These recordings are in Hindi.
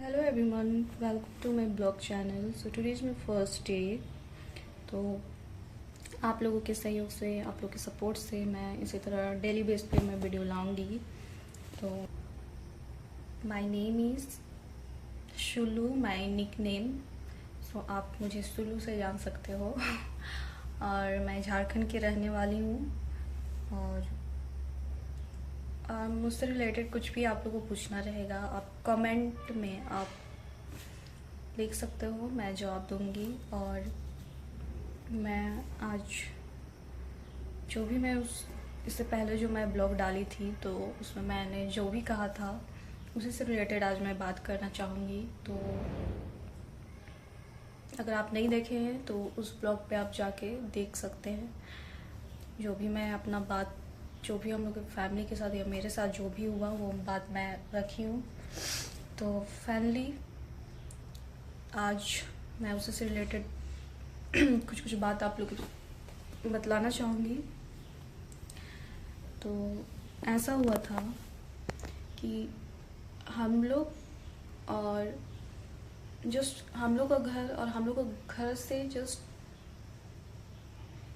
Hello everyone, welcome to my blog channel. So today is my first day. तो आप लोगों के सहयोग से, आप लोगों के सपोर्ट से मैं इसी तरह डेली बेस पे मैं वीडियो लाऊंगी. तो my name is Shulu, my nickname. So आप मुझे सुलू से जान सकते हो. और मैं झारखंड की रहने वाली हूँ. और मुझसे रिलेटेड कुछ भी आप लोगों को पूछना रहेगा, आप कमेंट में आप लिख सकते हो, मैं जवाब दूंगी. और मैं आज जो भी मैं इससे पहले जो मैं ब्लॉग डाली थी तो उसमें मैंने जो भी कहा था उसी से रिलेटेड आज मैं बात करना चाहूँगी. तो अगर आप नहीं देखे हैं तो उस ब्लॉग पे आप जाके देख सकते हैं. जो भी मैं अपना बात, जो भी हम लोग फैमिली के साथ या मेरे साथ जो भी हुआ वो बात मैं रखी हूँ. तो फैमिली आज मैं उसी से रिलेटेड कुछ कुछ बात आप लोग को बतलाना चाहूँगी. तो ऐसा हुआ था कि हम लोग और जस्ट हम लोग का घर और हम लोग का घर से जस्ट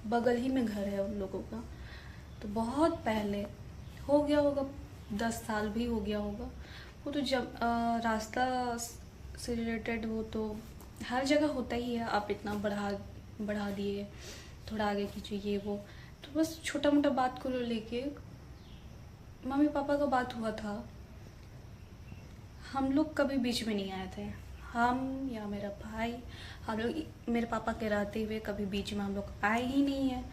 बगल ही में घर है उन लोगों का. तो बहुत पहले हो गया होगा, 10 साल भी हो गया होगा. वो तो जब रास्ता से रिलेटेड वो तो हर जगह होता ही है. आप इतना बढ़ा दिए, थोड़ा आगे कीजिए, ये वो. तो बस छोटा मोटा बात को लेके मम्मी पापा का बात हुआ था. हम लोग कभी बीच में नहीं आए थे, हम या मेरा भाई. हम लोग मेरे पापा के रहते हुए कभी बीच में हम लोग आए ही नहीं है.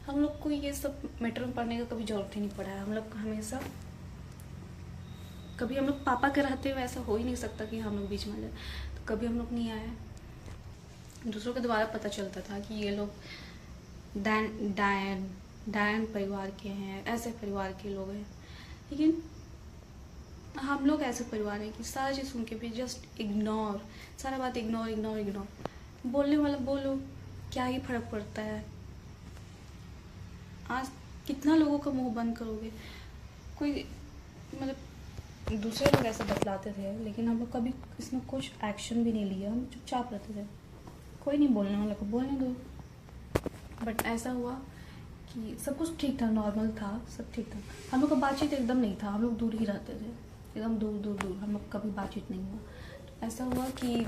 हम लोग को ये सब मैटर में पढ़ने का कभी ज़रूरत ही नहीं पड़ा है. हम लोग हमेशा कभी हम लोग पापा के रहते हुए ऐसा हो ही नहीं सकता कि हम लोग बीच में आ जाए. तो कभी हम लोग नहीं आए. दूसरों के द्वारा पता चलता था कि ये लोग डायन परिवार के हैं, ऐसे परिवार के लोग हैं. लेकिन हम लोग ऐसे परिवार हैं कि सारी चीज़ सुन के भी जस्ट इग्नोर, सारा बात इग्नोर इग्नोर इग्नोर. बोलने वाला बोलो, क्या ही फर्क पड़ता है. आज कितना लोगों का मुंह बंद करोगे. कोई मतलब दूसरे लोग ऐसे बतलाते थे लेकिन हम लोग कभी इसमें कुछ एक्शन भी नहीं लिया. हम चुपचाप रहते थे, कोई नहीं बोलने वाला को बोलने दो. बट ऐसा हुआ कि सब कुछ ठीक था, नॉर्मल था, सब ठीक था. हम लोग का बातचीत एकदम नहीं था. हम लोग दूर ही रहते थे, एकदम दूर दूर दूर. हम लोग कभी बातचीत नहीं हुआ. तो ऐसा हुआ कि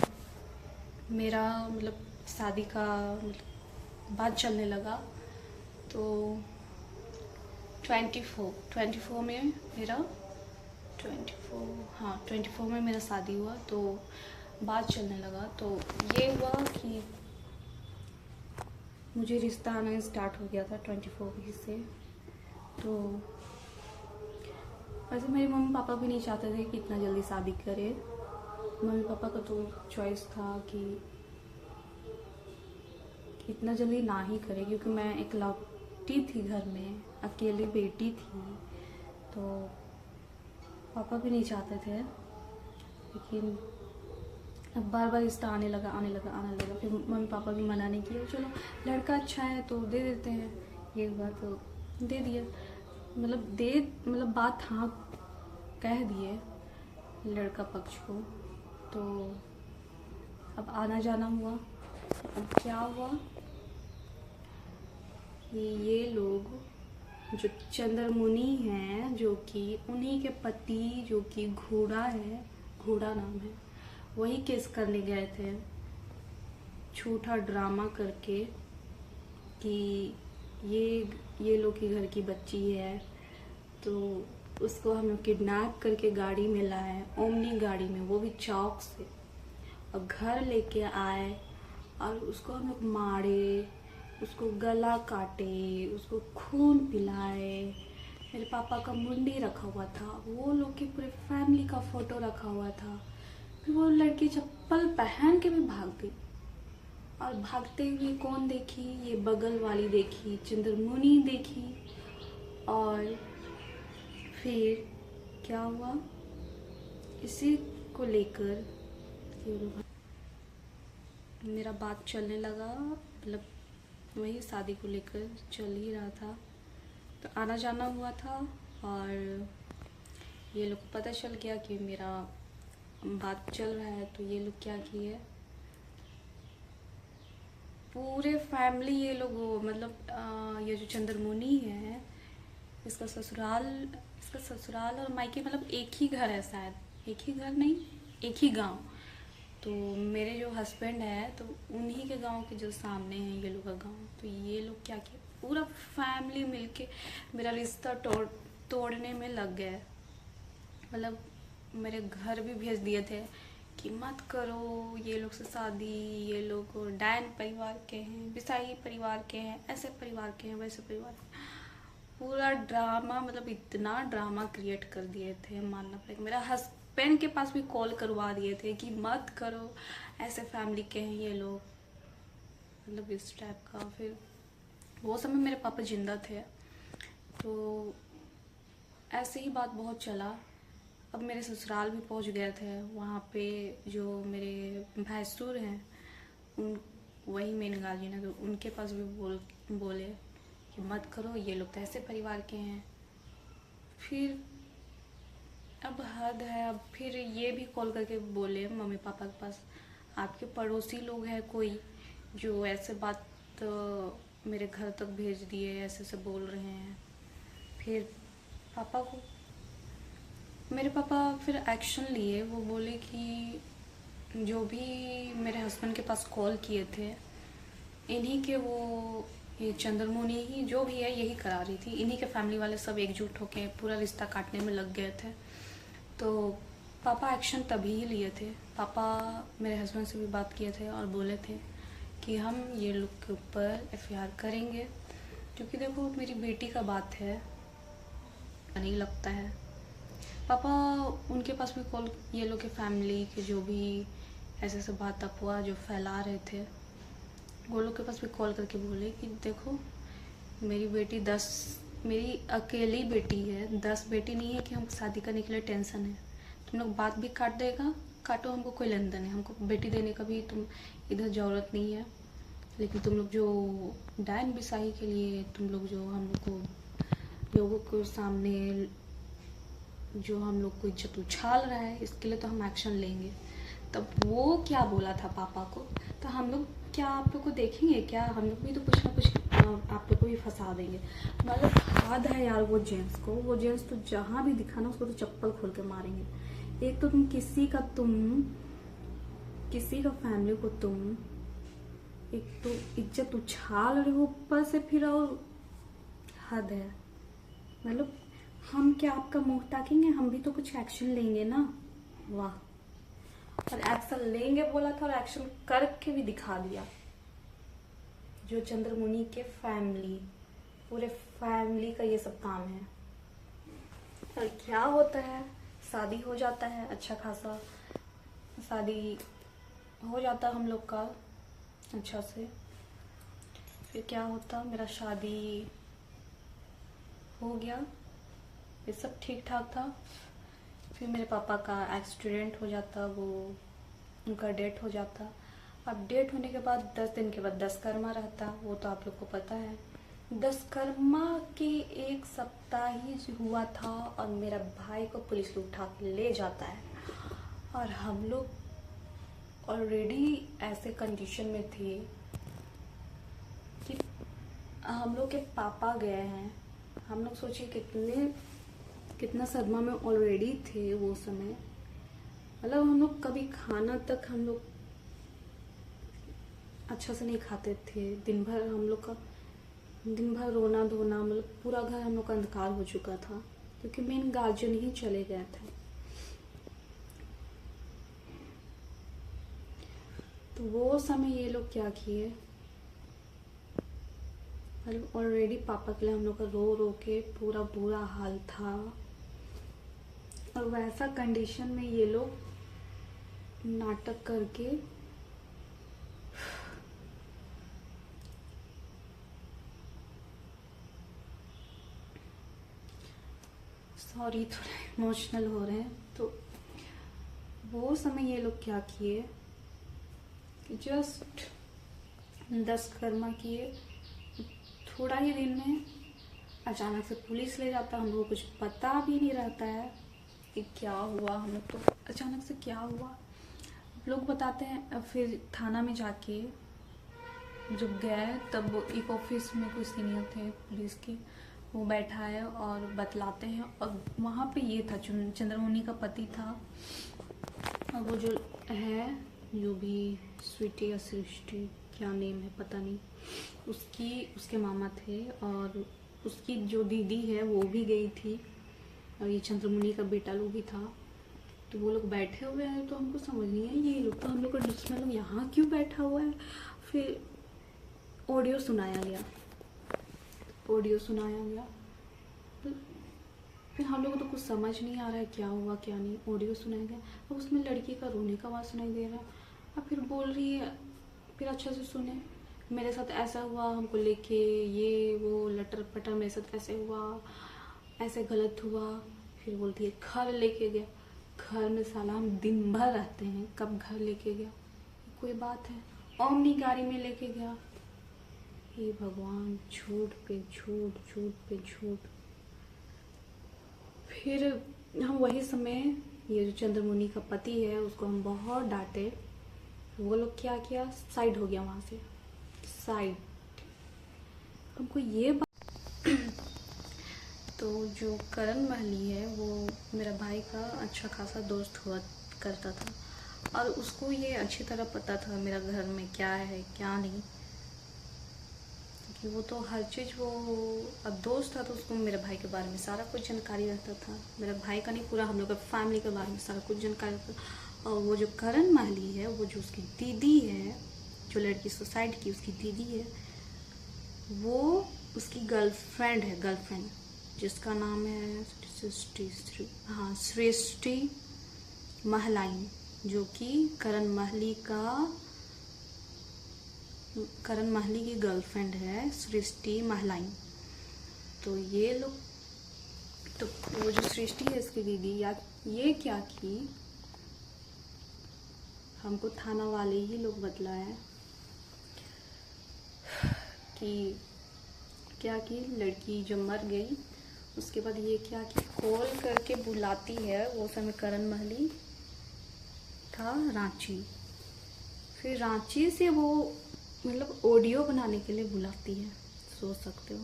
मेरा मतलब शादी का मतलब बात चलने लगा. तो 24 में मेरा 24 में मेरा शादी हुआ. तो बात चलने लगा. तो ये हुआ कि मुझे रिश्ता आना स्टार्ट हो गया था 24 से. तो वैसे मेरे मम्मी पापा भी नहीं चाहते थे कि इतना जल्दी शादी करे. मम्मी पापा का तो चॉइस था कि इतना जल्दी ना ही करे, क्योंकि मैं इकलौती थी घर में, अकेली बेटी थी. तो पापा भी नहीं चाहते थे. लेकिन अब बार बार रिश्ता आने लगा. फिर मम्मी पापा भी मना नहीं किया. चलो लड़का अच्छा है तो दे देते हैं. ये हुआ तो दे दिया. मतलब बात हाँ कह दिए लड़का पक्ष को. तो अब आना जाना हुआ. अब क्या हुआ कि ये लोग जो चंद्रमुनि हैं, जो कि उन्हीं के पति जो कि घोड़ा है, घोड़ा नाम है, वही केस करने गए थे. झूठा ड्रामा करके कि ये लोग की घर की बच्ची है. तो उसको हम लोग किडनैप करके गाड़ी में लाए, ओमनी गाड़ी में, वो भी चौक से, और घर लेके आए. और उसको हम लोग मारे, उसको गला काटे, उसको खून पिलाए. मेरे पापा का मुंडी रखा हुआ था, वो लोग की पूरे फैमिली का फोटो रखा हुआ था. फिर वो लड़की चप्पल पहन के भी भाग गई. और भागते हुए कौन देखी? ये बगल वाली देखी, चंद्रमुनि देखी. और फिर क्या हुआ, इसी को लेकर मेरा बात चलने लगा. मतलब वही शादी को लेकर चल ही रहा था. तो आना जाना हुआ था. और ये लोग को पता चल गया कि मेरा बात चल रहा है तो ये लोग क्या किए, पूरे फैमिली ये लोग मतलब ये जो चंद्रमुनि है इसका ससुराल और मायके मतलब एक ही घर है शायद, एक ही घर नहीं एक ही गांव। तो मेरे जो हस्बैंड है तो उन्हीं के गांव के जो सामने है ये लोग का गांव। तो ये लोग क्या किया, पूरा फैमिली मिलके मेरा रिश्ता तोड़ने में लग गए। मतलब मेरे घर भी भेज दिए थे कि मत करो ये लोग से शादी, ये लोग डायन परिवार के हैं, बिसाई परिवार के हैं, ऐसे परिवार के हैं, वैसे परिवार के हैं। पूरा ड्रामा, मतलब इतना ड्रामा क्रिएट कर दिए थे, मानना पड़ेगा। मेरा हस्बैंड के पास भी कॉल करवा दिए थे कि मत करो, ऐसे फैमिली के हैं ये लोग, मतलब इस टाइप का। फिर वो समय मेरे पापा जिंदा थे तो ऐसे ही बात बहुत चला। अब मेरे ससुराल भी पहुंच गए थे, वहाँ पे जो मेरे भैंसुर हैं उन वही मेन गार्जियन है, तो उनके पास भी बोले कि मत करो, ये लोग तो ऐसे परिवार के हैं। फिर अब हद है। अब फिर ये भी कॉल करके बोले मम्मी पापा के पास, आपके पड़ोसी लोग हैं कोई जो ऐसे बात मेरे घर तक भेज दिए, ऐसे से बोल रहे हैं। फिर पापा को, मेरे पापा फिर एक्शन लिए। वो बोले कि जो भी मेरे हस्बैंड के पास कॉल किए थे इन्हीं के, वो ये चंद्रमुनि ही जो भी है यही करा रही थी, इन्हीं के फैमिली वाले सब एकजुट होके पूरा रिश्ता काटने में लग गए थे। तो पापा एक्शन तभी ही लिए थे। पापा मेरे हस्बैंड से भी बात किए थे और बोले थे कि हम ये लोग के ऊपर एफआईआर करेंगे, क्योंकि देखो मेरी बेटी का बात है, नहीं लगता है। पापा उनके पास भी कॉल, ये लोग के फैमिली के जो भी ऐसे ऐसे बात अफवाह जो फैला रहे थे वो लोग के पास भी कॉल करके बोले कि देखो मेरी बेटी मेरी अकेली बेटी है, 10 बेटी नहीं है कि हमको शादी करने के लिए टेंशन है। तुम लोग बात भी काट देगा, काटो, हमको कोई लेन देन है, हमको बेटी देने का भी तुम इधर ज़रूरत नहीं है। लेकिन तुम लोग जो डायन बिसाही के लिए तुम लोग जो हम लोग को, लोगों को सामने जो हम लोग को इज्जत उछाल रहा है, इसके लिए तो हम एक्शन लेंगे। तब वो क्या बोला था पापा को, तो हम लोग क्या आप लोग को देखेंगे क्या, हम लोग भी तो कुछ ना कुछ आप लोग को भी फंसा देंगे। मतलब हद है यार वो जेंट्स को, वो जेंट्स तो जहाँ भी दिखा ना उसको तो चप्पल खोल के मारेंगे। एक तो तुम किसी का फैमिली को तुम एक तो इज्जत उछाल रहे हो, ऊपर से फिर और हद है। मतलब हम क्या आपका मुंह ताकेंगे, हम भी तो कुछ एक्शन लेंगे ना। वाह, और एक्शन लेंगे बोला था और एक्शन करके भी दिखा दिया। जो चंद्रमुनि के फैमिली, पूरे फैमिली का ये सब काम है। और क्या होता है, शादी हो जाता है, अच्छा खासा शादी हो जाता हम लोग का अच्छा से। फिर क्या होता, मेरा शादी हो गया, ये सब ठीक ठाक था। फिर मेरे पापा का एक्सीडेंट हो जाता, वो उनका डेथ हो जाता। अब डेथ होने के बाद 10 दिन के बाद दशकर्मा रहता, वो तो आप लोग को पता है। दशकर्मा के एक सप्ताह ही हुआ था और मेरा भाई को पुलिस उठा के ले जाता है। और हम लोग ऑलरेडी ऐसे कंडीशन में थे कि हम लोग के पापा गए हैं। हम लोग सोचिए कितना सदमा में ऑलरेडी थे वो समय। मतलब हम लोग कभी खाना तक हम लोग अच्छा से नहीं खाते थे। दिन भर रोना धोना, मतलब पूरा घर हम लोग का अंधकार हो चुका था, क्योंकि मेन गार्जियन ही चले गए थे। तो वो समय ये लोग क्या किए, मतलब ऑलरेडी पापा के लिए हम लोग का रो रो के पूरा बुरा हाल था। और वैसा कंडीशन में ये लोग नाटक करके सॉरी थोड़ा इमोशनल हो रहे हैं। तो वो समय ये लोग क्या किए कि जस्ट दशकर्मा किए, थोड़ा ही दिन में अचानक से पुलिस ले जाता, हम लोग को कुछ पता भी नहीं रहता है। कि क्या हुआ, हम लोग तो अचानक से क्या हुआ। लोग बताते हैं, फिर थाना में जाके जब गए तब एक ऑफिस में कोई सीनियर थे पुलिस के, वो बैठा है और बतलाते हैं। और वहाँ पे ये था, चंद्रमुनि का पति था, और वो जो है, जो भी स्वीटी या सृष्टि, क्या नेम है पता नहीं, उसके मामा थे। और उसकी जो दीदी है वो भी गई थी, और ये चंद्रमुनि का बेटा लोग भी था। तो वो लोग बैठे हुए हैं, तो हमको समझ नहीं है ये लोग, तो हम लोग का दुश्मन लोग यहाँ क्यों बैठा हुआ है। फिर ऑडियो सुनाया गया, फिर हम लोग को तो कुछ समझ नहीं आ रहा है क्या हुआ क्या नहीं। ऑडियो सुनाया गया, अब उसमें लड़की का रोने का आवाज़ सुनाई दे रहा है। अब फिर बोल रही है, फिर अच्छे से सुने, मेरे साथ ऐसा हुआ, हमको लेके ये वो लटर पटर, मेरे साथ ऐसे हुआ, ऐसे गलत हुआ। फिर बोलती है घर लेके गया, घर में साला हम दिन भर रहते हैं, कब घर लेके गया, कोई बात है। ओमनी गाड़ी में लेके गया। हे भगवान, झूठ पे झूठ, झूठ पे झूठ। फिर हम वही समय, ये जो चंद्रमुनि का पति है उसको हम बहुत डांटे। वो लोग क्या किया, साइड हो गया वहाँ से, साइड। हमको ये बात तो जो करण महली है वो मेरा भाई का अच्छा खासा दोस्त हुआ करता था, और उसको ये अच्छी तरह पता था मेरा घर में क्या है क्या नहीं, कि वो तो हर चीज़, वो अब दोस्त था तो उसको मेरे भाई के बारे में सारा कुछ जानकारी रहता था। मेरा भाई का नहीं, पूरा हम लोग का फैमिली के बारे में सारा कुछ जानकारी रहता था। और वो जो करण महली है, वो जो उसकी दीदी है, जो लड़की सुसाइड की उसकी दीदी है, वो उसकी गर्लफ्रेंड है, गर्लफ्रेंड जिसका नाम है सृष्टि महलाइन, जो कि करण महली की गर्लफ्रेंड है, सृष्टि महलाइन। तो ये लोग, तो वो जो सृष्टि है इसकी दीदी, या ये क्या की, हमको थाना वाले ही लोग बतलाया कि क्या की, लड़की जब मर गई उसके बाद ये क्या की, कॉल करके बुलाती है। वो समय करण महली था रांची, फिर रांची से वो मतलब ऑडियो बनाने के लिए बुलाती है, सोच सकते हो।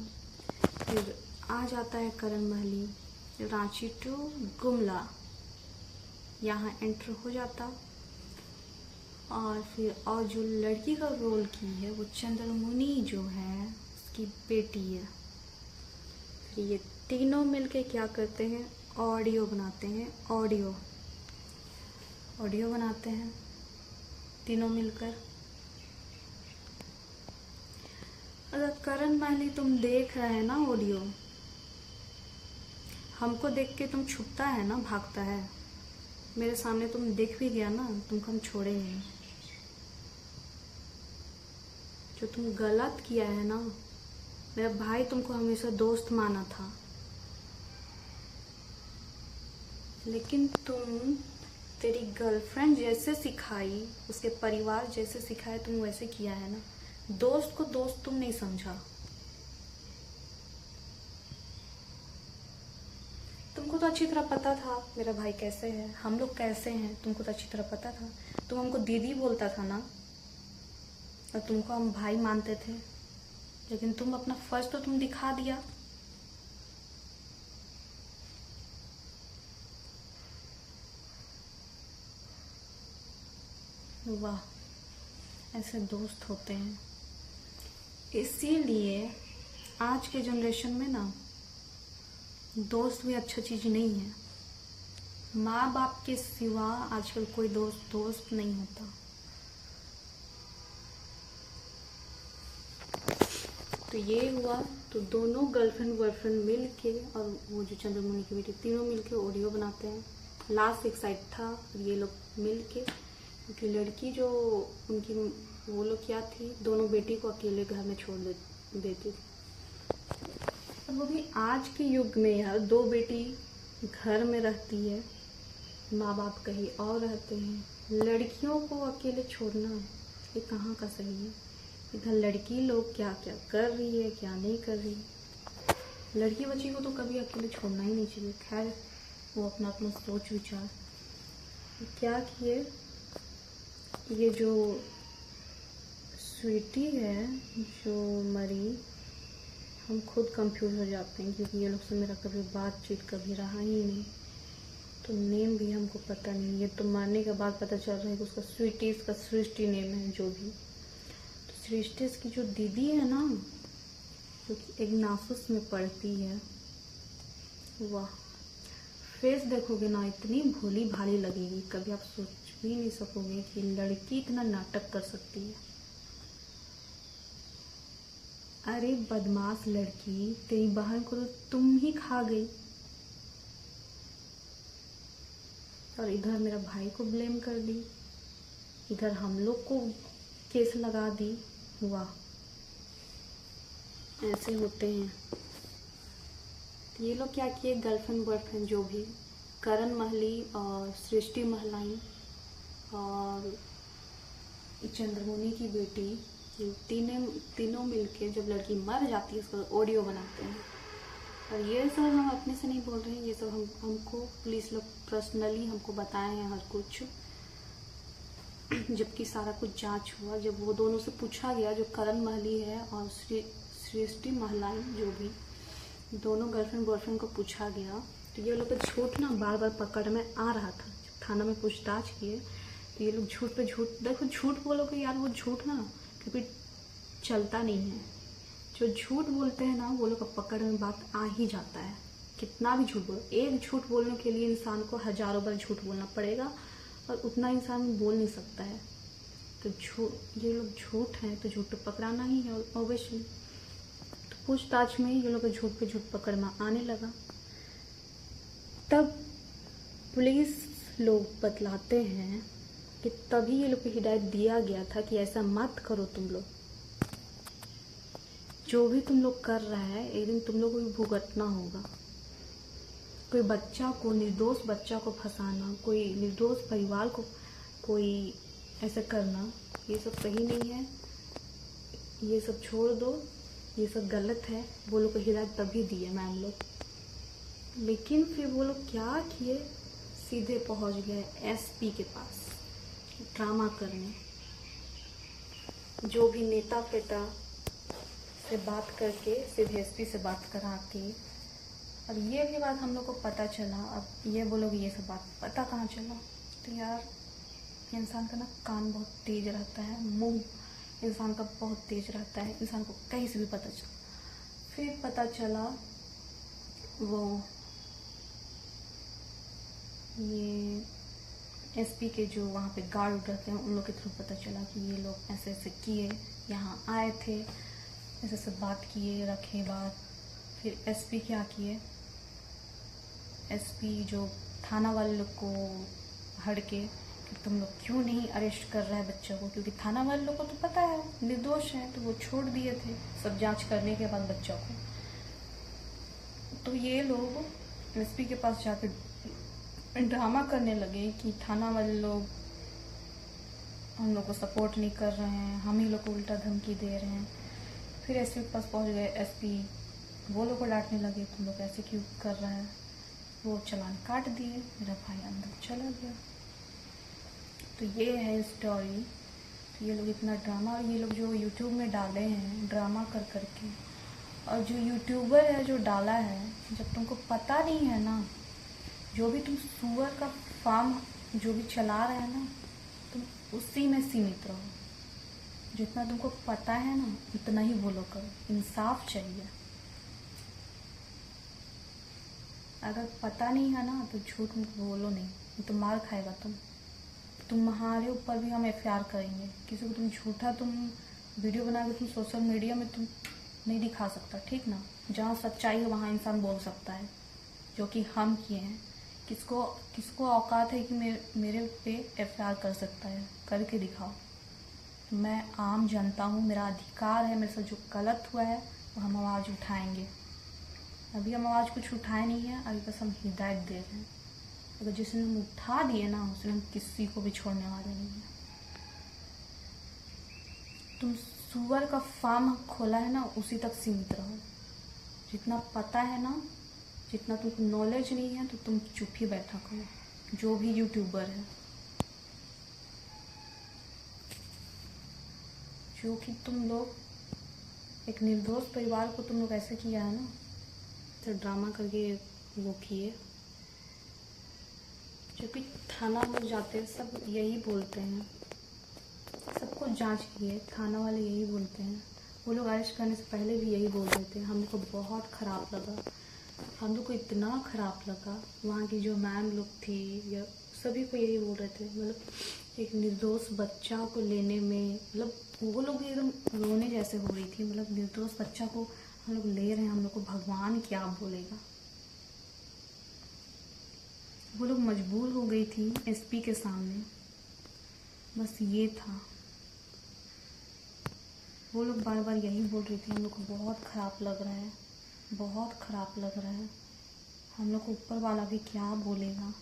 फिर आ जाता है करण महली रांची टू गुमला, यहाँ एंटर हो जाता। और फिर और जो लड़की का रोल की है वो चंद्रमुनि जो है उसकी बेटी है। फिर ये तीनों मिलके क्या करते हैं, ऑडियो बनाते हैं, ऑडियो बनाते हैं तीनों मिलकर। अगर करण महली तुम देख रहे हैं ना ऑडियो, हमको देख के तुम छुपता है ना, भागता है, मेरे सामने तुम दिख भी गया ना, तुमको हम छोड़ेंगे नहीं। जो तुम गलत किया है ना, मेरा भाई तुमको हमेशा दोस्त माना था, लेकिन तेरी गर्लफ्रेंड जैसे सिखाई, उसके परिवार जैसे सिखाए, तुम वैसे किया है ना। दोस्त को दोस्त तुम नहीं समझा। तुमको तो अच्छी तरह पता था मेरा भाई कैसे है, हम लोग कैसे हैं, तुमको तो अच्छी तरह पता था। तुम हमको दीदी बोलता था ना, और तुमको हम भाई मानते थे, लेकिन तुम अपना फर्ज तो तुम दिखा दिया। वाह, ऐसे दोस्त होते हैं। इसीलिए आज के जनरेशन में ना, दोस्त भी अच्छा चीज़ नहीं है। माँ बाप के सिवा आजकल कोई दोस्त नहीं होता। तो ये हुआ, तो दोनों गर्लफ्रेंड बॉयफ्रेंड मिल के, और वो जो चंद्रमुनि की बेटी, तीनों मिल के ऑडियो बनाते हैं। लास्ट एक साइड था, ये लोग मिल के, क्योंकि लड़की जो उनकी, वो लोग क्या थी, दोनों बेटी को अकेले घर में छोड़ देती थी। और वो भी आज के युग में यार, 2 बेटी घर में रहती है, माँ बाप कहीं और रहते हैं, लड़कियों को अकेले छोड़ना ये कहाँ का सही है। इधर लड़की लोग क्या क्या कर रही है, क्या नहीं कर रही। लड़की बच्ची को तो कभी अकेले छोड़ना ही नहीं चाहिए। खैर, वो अपना अपना सोच विचार क्या किए। ये जो स्वीटी है जो मरी, हम खुद कंफ्यूज हो जाते हैं क्योंकि ये लोग से मेरा कभी बातचीत कभी रहा ही नहीं, तो नेम भी हमको पता नहीं। ये तो मरने के बाद पता चल रहा है कि उसका स्वीटी, इसका सृष्टि नेम है जो भी। तो सृष्टि की जो दीदी है ना, जो कि इग्नासुस में पढ़ती है, वाह, फेस देखोगे ना इतनी भोली भाली लगेगी, कभी आप सोच भी नहीं सकोगे कि लड़की इतना नाटक कर सकती है। अरे बदमाश लड़की, तेरी बहन को तो तुम ही खा गई और इधर मेरा भाई को ब्लेम कर दी, इधर हम लोग को केस लगा दी। वाह, ऐसे होते हैं। ये लोग क्या किए, गर्लफ्रेंड बॉयफ्रेंड जो भी, करण महली और सृष्टि महलाई और चंद्रमुनि की बेटी, तीनों मिलके जब लड़की मर जाती है उसका ऑडियो बनाते हैं। और ये सब हम अपने से नहीं बोल रहे हैं, ये सब हमको पुलिस लोग पर्सनली हमको बताए हैं हर कुछ। जबकि सारा कुछ जांच हुआ, जब वो दोनों से पूछा गया, जो करण महली है और सृष्टि महलाई जो भी, दोनों गर्लफ्रेंड बॉयफ्रेंड को पूछा गया, तो ये लोग का झूठ ना बार बार पकड़ में आ रहा था। जब थाना में पूछताछ किए तो ये लोग झूठ पे झूठ, देखो झूठ बोलोगे यार, वो झूठ ना कभी चलता नहीं है। जो झूठ बोलते हैं ना वो लोग का पकड़ में बात आ ही जाता है। कितना भी झूठ बोलो, एक झूठ बोलने के लिए इंसान को हजारों बार झूठ बोलना पड़ेगा और उतना इंसान बोल नहीं सकता है। तो ये लोग झूठ हैं तो झूठ तो पकड़ाना ही है ऑब्वियसली। तो पूछताछ में ये लोग का झूठ पे झूठ पकड़ में आने लगा। तब पुलिस लोग बतलाते हैं कि तभी ये लोग को हिदायत दिया गया था कि ऐसा मत करो तुम लोग, जो भी तुम लोग कर रहा है एक दिन तुम लोग को भी भुगतना होगा। कोई बच्चा को, निर्दोष बच्चा को फंसाना, कोई निर्दोष परिवार को कोई ऐसा करना, ये सब सही नहीं है, ये सब छोड़ दो, ये सब गलत है। वो लोग को हिदायत तभी दी है मैम लोग। लेकिन फिर वो लोग क्या किए, सीधे पहुंच गए एसपी के पास ड्रामा करने। जो भी नेता फेता से बात करके सीधे एसपी से बात करा के, और ये भी बात हम लोग को पता चला। अब ये बोलोगे ये सब बात पता कहाँ चला, तो यार इंसान का ना कान बहुत तेज रहता है, मुंह इंसान का बहुत तेज रहता है, इंसान को कहीं से भी पता चला। फिर पता चला वो ये एसपी के जो वहाँ पे गार्ड रहते हैं उन लोग के थ्रू पता चला कि ये लोग ऐसे ऐसे किए, यहाँ आए थे, ऐसे ऐसे बात किए, रखे बात। फिर एसपी क्या किए, एसपी जो थाना वाले लोग को हड़के कि तुम लोग क्यों नहीं अरेस्ट कर रहा है बच्चों को, क्योंकि थाना वाले लोग को तो पता है निर्दोष है, तो वो छोड़ दिए थे सब जांच करने के बाद बच्चों को। तो ये लोग एसपी के पास जाकर ड्रामा करने लगे कि थाना वाले लोग हम लोग को सपोर्ट नहीं कर रहे हैं, हम ही लोग को उल्टा धमकी दे रहे हैं। फिर एसपी के पास पहुंच गए, एसपी वो लोग को डांटने लगे, तुम लोग ऐसे क्यों कर रहा है। वो चालान काट दिए, मेरा भाई अंदर चला गया। तो ये है स्टोरी। तो ये लोग इतना ड्रामा, ये लोग जो यूट्यूब में डाले हैं ड्रामा कर करके, और जो यूट्यूबर है जो डाला है, जब तुमको पता नहीं है ना, जो भी तुम सुअर का फार्म जो भी चला रहे हैं ना, तुम उसी में सीमित रहो। जितना तुमको पता है ना उतना ही बोलो करो, इंसाफ चाहिए। अगर पता नहीं है ना तो झूठ बोलो नहीं तो मार खाएगा तुम्हारे ऊपर भी हम एफआईआर करेंगे। किसी को तुम झूठा वीडियो बना के तुम सोशल मीडिया में तुम नहीं दिखा सकता, ठीक ना। जहाँ सच्चाई है वहाँ इंसान बोल सकता है, जो कि हम किए हैं। किसको औकात है कि मेरे पे एफआईआर कर सकता है, करके दिखाओ। मैं आम जनता हूँ, मेरा अधिकार है, मेरे साथ जो गलत हुआ है वो हम आवाज़ उठाएंगे। अभी हम आवाज़ कुछ उठाए नहीं है, अभी बस हम हिदायत दे रहे हैं। अगर जिसने हम उठा दिए ना उसने हम किसी को भी छोड़ने वाले नहीं है। तुम सुअर का फार्म खोला है ना उसी तक सीमित रहो। जितना पता है ना जितना तुमको नॉलेज नहीं है तो तुम चुप ही बैठा करो, जो भी यूट्यूबर है। जो कि तुम लोग एक निर्दोष परिवार को तुम लोग ऐसे किया है ना, तो ड्रामा करके वो किए। जो कि थाना में जाते हैं सब यही बोलते हैं, सबको जांच किए, थाना वाले यही बोलते हैं। वो लोग अरेस्ट करने से पहले भी यही बोल रहे थे। हम लोग को बहुत ख़राब लगा, हम लोग को इतना ख़राब लगा। वहाँ की जो मैम लोग थी या सभी को यही बोल रहे थे, मतलब एक निर्दोष बच्चा को लेने में, मतलब वो लोग भी एकदम रोने जैसे हो रही थी। मतलब निर्दोष बच्चा को हम लोग ले रहे हैं, हम लोग को भगवान क्या बोलेगा। वो लोग मजबूर हो गई थी एसपी के सामने, बस ये था। वो लोग बार बार यही बोल रही थी, हम लोग को बहुत ख़राब लग रहा है, बहुत ख़राब लग रहा है, हम लोग को ऊपर वाला भी क्या बोलेगा।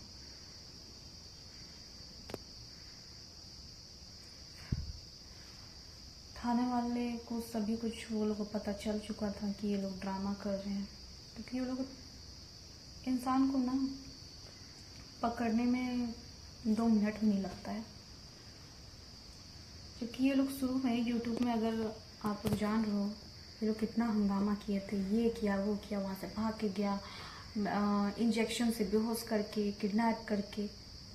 थाने वाले को सभी कुछ वो लोग को पता चल चुका था कि ये लोग ड्रामा कर रहे हैं, क्योंकि वो लोग इंसान को ना पकड़ने में 2 मिनट भी नहीं लगता है। क्योंकि ये लोग शुरू में यूट्यूब में, अगर आप लोग जान रहे हो, ये लोग कितना हंगामा किए थे, ये किया वो किया, वहाँ से भाग के गया, इंजेक्शन से बेहोश करके, किडनैप करके,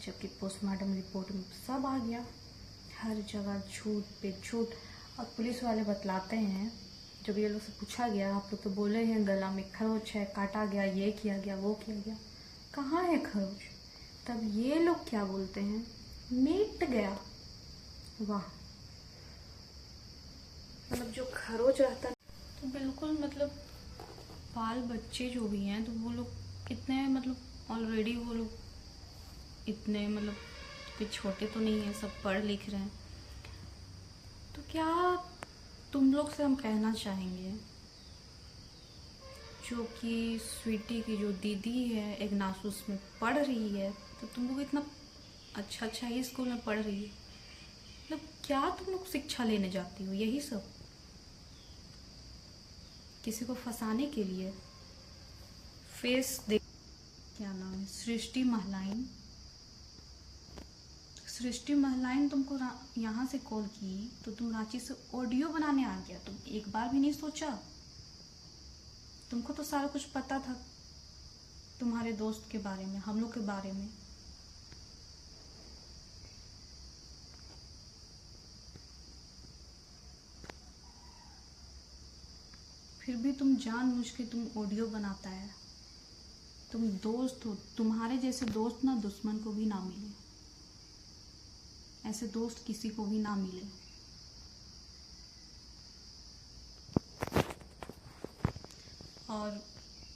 जबकि पोस्टमार्टम रिपोर्ट में सब आ गया। हर जगह झूठ पे झूठ। और पुलिस वाले बतलाते हैं, जब ये लोग से पूछा गया, आप लोग तो बोले हैं गला में खरोच है, काटा गया, ये किया गया, वो किया गया, कहाँ है खरोच? तब ये लोग क्या बोलते हैं, मिट गया। वाह, मतलब जो खरोच रहता है तो बिल्कुल, मतलब बाल बच्चे जो भी हैं तो वो लोग इतने, मतलब ऑलरेडी वो लोग इतने, मतलब कोई छोटे तो नहीं है, सब पढ़ लिख रहे हैं। तो क्या तुम लोग से हम कहना चाहेंगे, जो कि स्वीटी की जो दीदी है इग्नासुस में पढ़ रही है, तो तुम लोग इतना अच्छा अच्छा ही स्कूल में पढ़ रही है, मतलब क्या तुम लोग शिक्षा लेने जाती हो? यही सब किसी को फंसाने के लिए। फेस देख, क्या नाम है, सृष्टि महलाइन। सृष्टि महलाइन तुमको यहाँ से कॉल की तो तुम रांची से ऑडियो बनाने आ गया, तुम एक बार भी नहीं सोचा? तुमको तो सारा कुछ पता था तुम्हारे दोस्त के बारे में, हम लोग के बारे में। फिर भी तुम जानबूझ के तुम ऑडियो बनाता है। तुम दोस्त हो, तुम्हारे जैसे दोस्त ना दुश्मन को भी ना मिले, ऐसे दोस्त किसी को भी ना मिले। और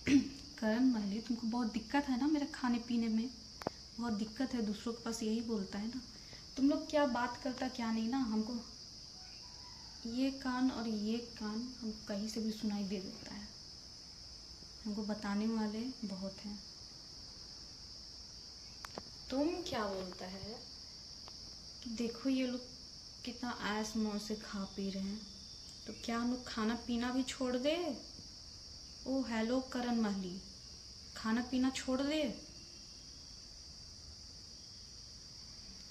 करण महली, तुमको बहुत दिक्कत है ना मेरे खाने पीने में, बहुत दिक्कत है, दूसरों के पास यही बोलता है ना। तुम लोग क्या बात करता क्या नहीं ना, हमको ये कान और ये कान हम कहीं से भी सुनाई दे देता है, हमको बताने वाले बहुत हैं। तुम क्या बोलता है कि देखो ये लोग कितना ऐश मौज से खा पी रहे हैं, तो क्या हम लोग खाना पीना भी छोड़ दे? ओ हेलो करण महली, खाना पीना छोड़ दे?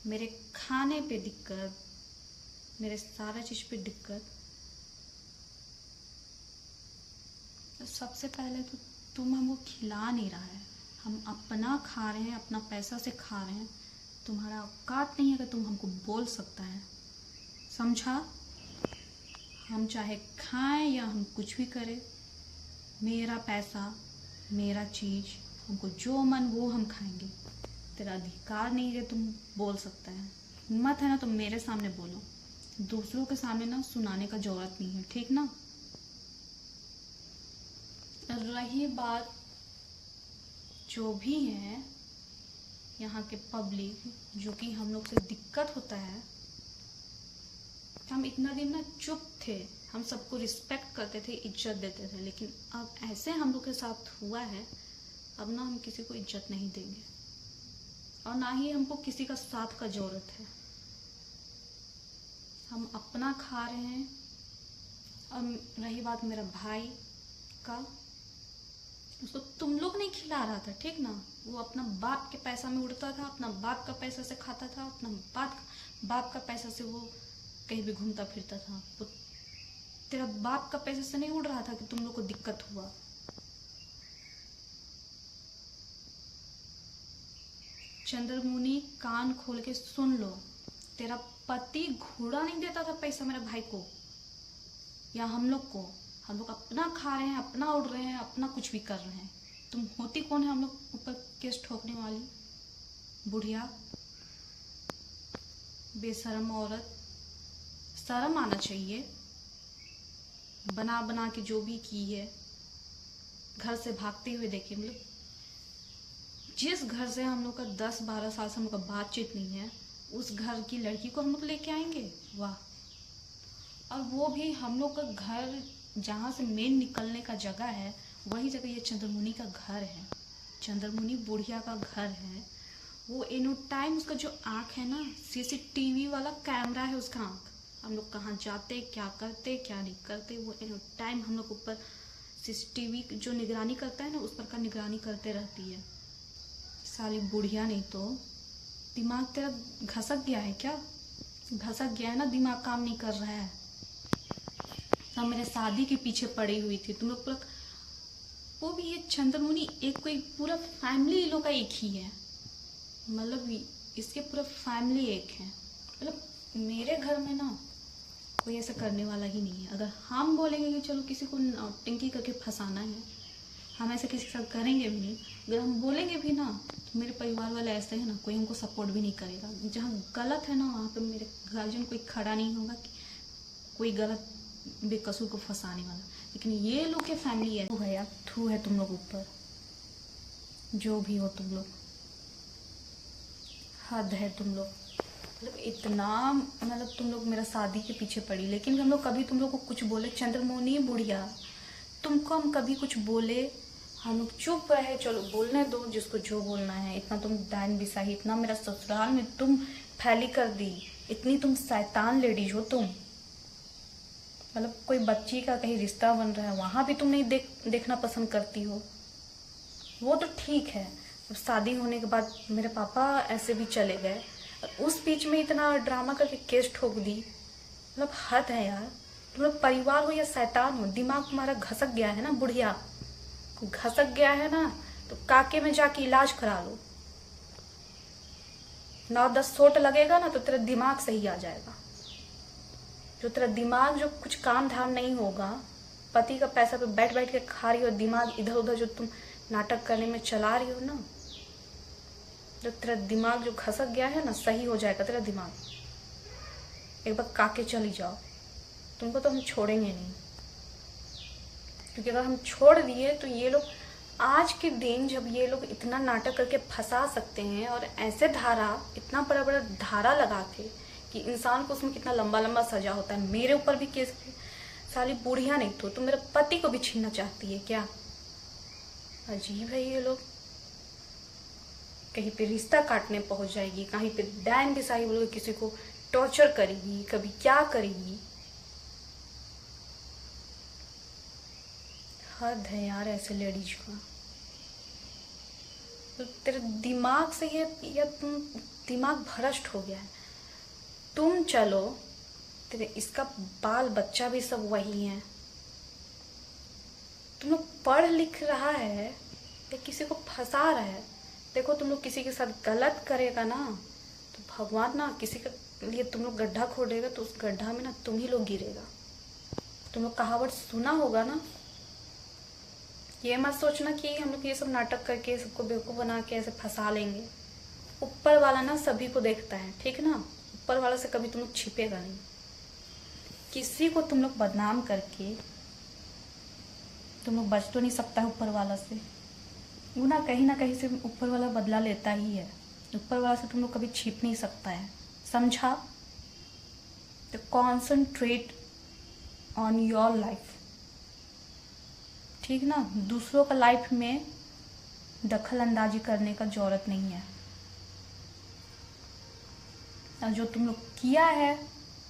मेरे खाने पे दिक्कत, मेरे सारा चीज़ पे दिक्कत, तो सबसे पहले तो तुम हमको खिला नहीं रहा है, हम अपना खा रहे हैं, अपना पैसा से खा रहे हैं। तुम्हारा औकात नहीं है कि तुम हमको बोल सकता है, समझा? हम चाहे खाएं या हम कुछ भी करें, मेरा पैसा, मेरा चीज़, हमको जो मन वो हम खाएंगे। तेरा अधिकार नहीं है तुम बोल सकता है। हिम्मत है ना तो मेरे सामने बोलो, दूसरों के सामने ना सुनाने का जरूरत नहीं है, ठीक ना? रही बात जो भी है यहाँ के पब्लिक, जो कि हम लोग से दिक्कत होता है, हम इतना दिन ना चुप थे, हम सबको रिस्पेक्ट करते थे, इज्जत देते थे, लेकिन अब ऐसे हम लोग के साथ हुआ है, अब ना हम किसी को इज्जत नहीं देंगे और ना ही हमको किसी का साथ का जरूरत है। हम अपना खा रहे हैं। और रही बात मेरा भाई का, उसको तुम लोग नहीं खिला रहा था, ठीक ना। वो अपना बाप के पैसा में उड़ता था, अपना बाप का पैसा से खाता था, अपना बाप का पैसा से वो कहीं भी घूमता फिरता था। वो तेरा बाप का पैसा से नहीं उड़ रहा था कि तुम लोग को दिक्कत हुआ। चंद्रमुनि, कान खोल के सुन लो, तेरा पति घोड़ा नहीं देता था पैसा मेरे भाई को या हम लोग को। हम लोग अपना खा रहे हैं, अपना उड़ रहे हैं, अपना कुछ भी कर रहे हैं। तुम होती कौन है हम लोग ऊपर केस ठोकने वाली? बुढ़िया, बेशरम औरत। शर्म आना चाहिए। बना बना के जो भी की है, घर से भागते हुए देखिए। मतलब जिस घर से हम लोग का 10-12 साल से हम लोग का बातचीत नहीं है, उस घर की लड़की को हम लोग लेके आएंगे? वाह। और वो भी हम लोग का घर जहाँ से मेन निकलने का जगह है, वही जगह ये चंद्रमुनि का घर है। चंद्रमुनि बुढ़िया का घर है। वो एनो टाइम उसका जो आँख है ना, CCTV वाला कैमरा है उसका आँख। हम लोग कहाँ जाते, क्या करते, क्या नहीं करते, वो एनो टाइम हम लोग ऊपर CCTV जो निगरानी करता है ना, उस पर का निगरानी करते रहती है। साली बुढ़िया, नहीं तो दिमाग तेरा घसक गया है क्या? घसक गया है ना, दिमाग काम नहीं कर रहा है। सब मेरे शादी के पीछे पड़ी हुई थी तुम लोग पूरा। वो भी ये चंद्रमुनि एक कोई पूरा फैमिली लोग का एक ही है। मतलब इसके पूरा फैमिली एक है। मतलब मेरे घर में ना कोई ऐसा करने वाला ही नहीं है। अगर हम बोलेंगे कि चलो किसी को टिंकी करके फंसाना है, हम ऐसे किसी के साथ करेंगे भी नहीं। अगर हम बोलेंगे भी ना, तो मेरे परिवार वाले ऐसे हैं ना, कोई हमको सपोर्ट भी नहीं करेगा। जहाँ गलत है ना, वहाँ पे मेरे गार्जियन कोई खड़ा नहीं होगा कि कोई गलत बेकसूर को फंसाने वाला। लेकिन ये लोग के फैमिली है, भैया थू है तुम लोग ऊपर। जो भी हो तुम लोग, हद है तुम लोग। मतलब इतना, मतलब तुम लोग मेरा शादी के पीछे पड़ी, लेकिन हम लोग कभी तुम लोग को कुछ बोले? चंद्रमुनि बुढ़िया, तुमको हम कभी कुछ बोले? हम लोग चुप रहे, चलो बोलने दो जिसको जो बोलना है। इतना तुम डायन बिसाही, इतना मेरा ससुराल में तुम फैली कर दी, इतनी तुम शैतान लेडीज हो तुम। मतलब कोई बच्ची का कहीं रिश्ता बन रहा है, वहाँ भी तुम नहीं देखना पसंद करती हो। वो तो ठीक है, अब शादी होने के बाद मेरे पापा ऐसे भी चले गए, उस बीच में इतना ड्रामा करके केस ठोक दी। मतलब हद है यार। तुम लोग परिवार हो या शैतान हो, दिमाग तुम्हारा घसक गया है ना बुढ़िया, घसक गया है ना, तो काके में जाके इलाज करा लो। 9-10 चोट लगेगा ना तो तेरा दिमाग सही आ जाएगा। जो तेरा दिमाग जो कुछ काम धाम नहीं होगा, पति का पैसा पे बैठ बैठ के खा रही हो, दिमाग इधर उधर जो तुम नाटक करने में चला रही हो ना, जो तेरा दिमाग जो खसक गया है ना, सही हो जाएगा तेरा दिमाग। एक बार काके चली जाओ, तुमको तो हम छोड़ेंगे नहीं। क्योंकि अगर हम छोड़ दिए तो ये लोग आज के दिन, जब ये लोग इतना नाटक करके फंसा सकते हैं, और ऐसे धारा, इतना बड़ा बड़ा धारा लगा के कि इंसान को उसमें कितना लंबा लंबा सजा होता है। मेरे ऊपर भी केस, साली बुढ़िया नहीं तो मेरे पति को भी छीनना चाहती है क्या? अजीब है ये लोग। कहीं पे रिश्ता काटने पहुंच जाएगी, कहीं पे डायन बिसाही बोल के किसी को टॉर्चर करेगी, कभी क्या करेगी। हद है यार ऐसे लेडीज का। तो तेरे दिमाग से ये तुम दिमाग भ्रष्ट हो गया है। तुम चलो, तेरे इसका बाल बच्चा भी सब वही है। तुम लोग पढ़ लिख रहा है या किसी को फंसा रहा है? देखो तुम लोग किसी के साथ गलत करेगा ना, तो भगवान ना किसी के लिए तुम लोग गड्ढा खोदेगा, तो उस गड्ढा में ना तुम ही लोग गिरेगा। तुम लोग कहावत सुना होगा ना। ये मत सोचना कि हम लोग ये सब नाटक करके सबको बेवकूफ़ बना के ऐसे फंसा लेंगे। ऊपर वाला ना सभी को देखता है, ठीक ना। ऊपर वाला से कभी तुम लोग छिपेगा नहीं। किसी को तुम लोग बदनाम करके तुम लोग बच तो नहीं सकता है ऊपर वाला से। वो ना कहीं से ऊपर वाला बदला लेता ही है। ऊपर वाला से तुम लोग कभी छिप नहीं सकता है, समझा? तो कॉन्सेंट्रेट ऑन योर लाइफ, ठीक ना। दूसरों का लाइफ में दखल अंदाजी करने का जरूरत नहीं है। और जो तुम लोग किया है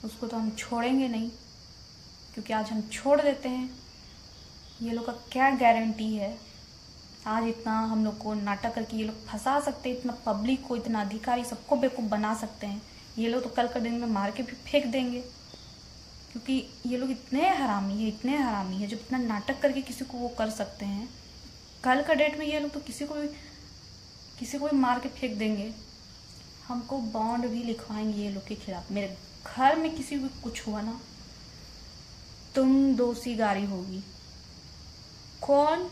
उसको तो हम छोड़ेंगे नहीं, क्योंकि आज हम छोड़ देते हैं, ये लोग का क्या गारंटी है आज इतना हम लोग को नाटक करके ये लोग फंसा सकते हैं, इतना पब्लिक को, इतना अधिकारी सबको बेवकूफ़ बना सकते हैं। ये लोग तो कल के दिन में मार के भी फेंक देंगे, क्योंकि ये लोग इतने हरामी है, इतने हरामी है, जब इतना नाटक करके किसी को वो कर सकते हैं, कल का डेट में ये लोग तो किसी को भी मार के फेंक देंगे। हमको बॉन्ड भी लिखवाएंगे ये लोग के खिलाफ। मेरे घर में किसी को कुछ हुआ ना, तुम दोषी गारी होगी। कौन?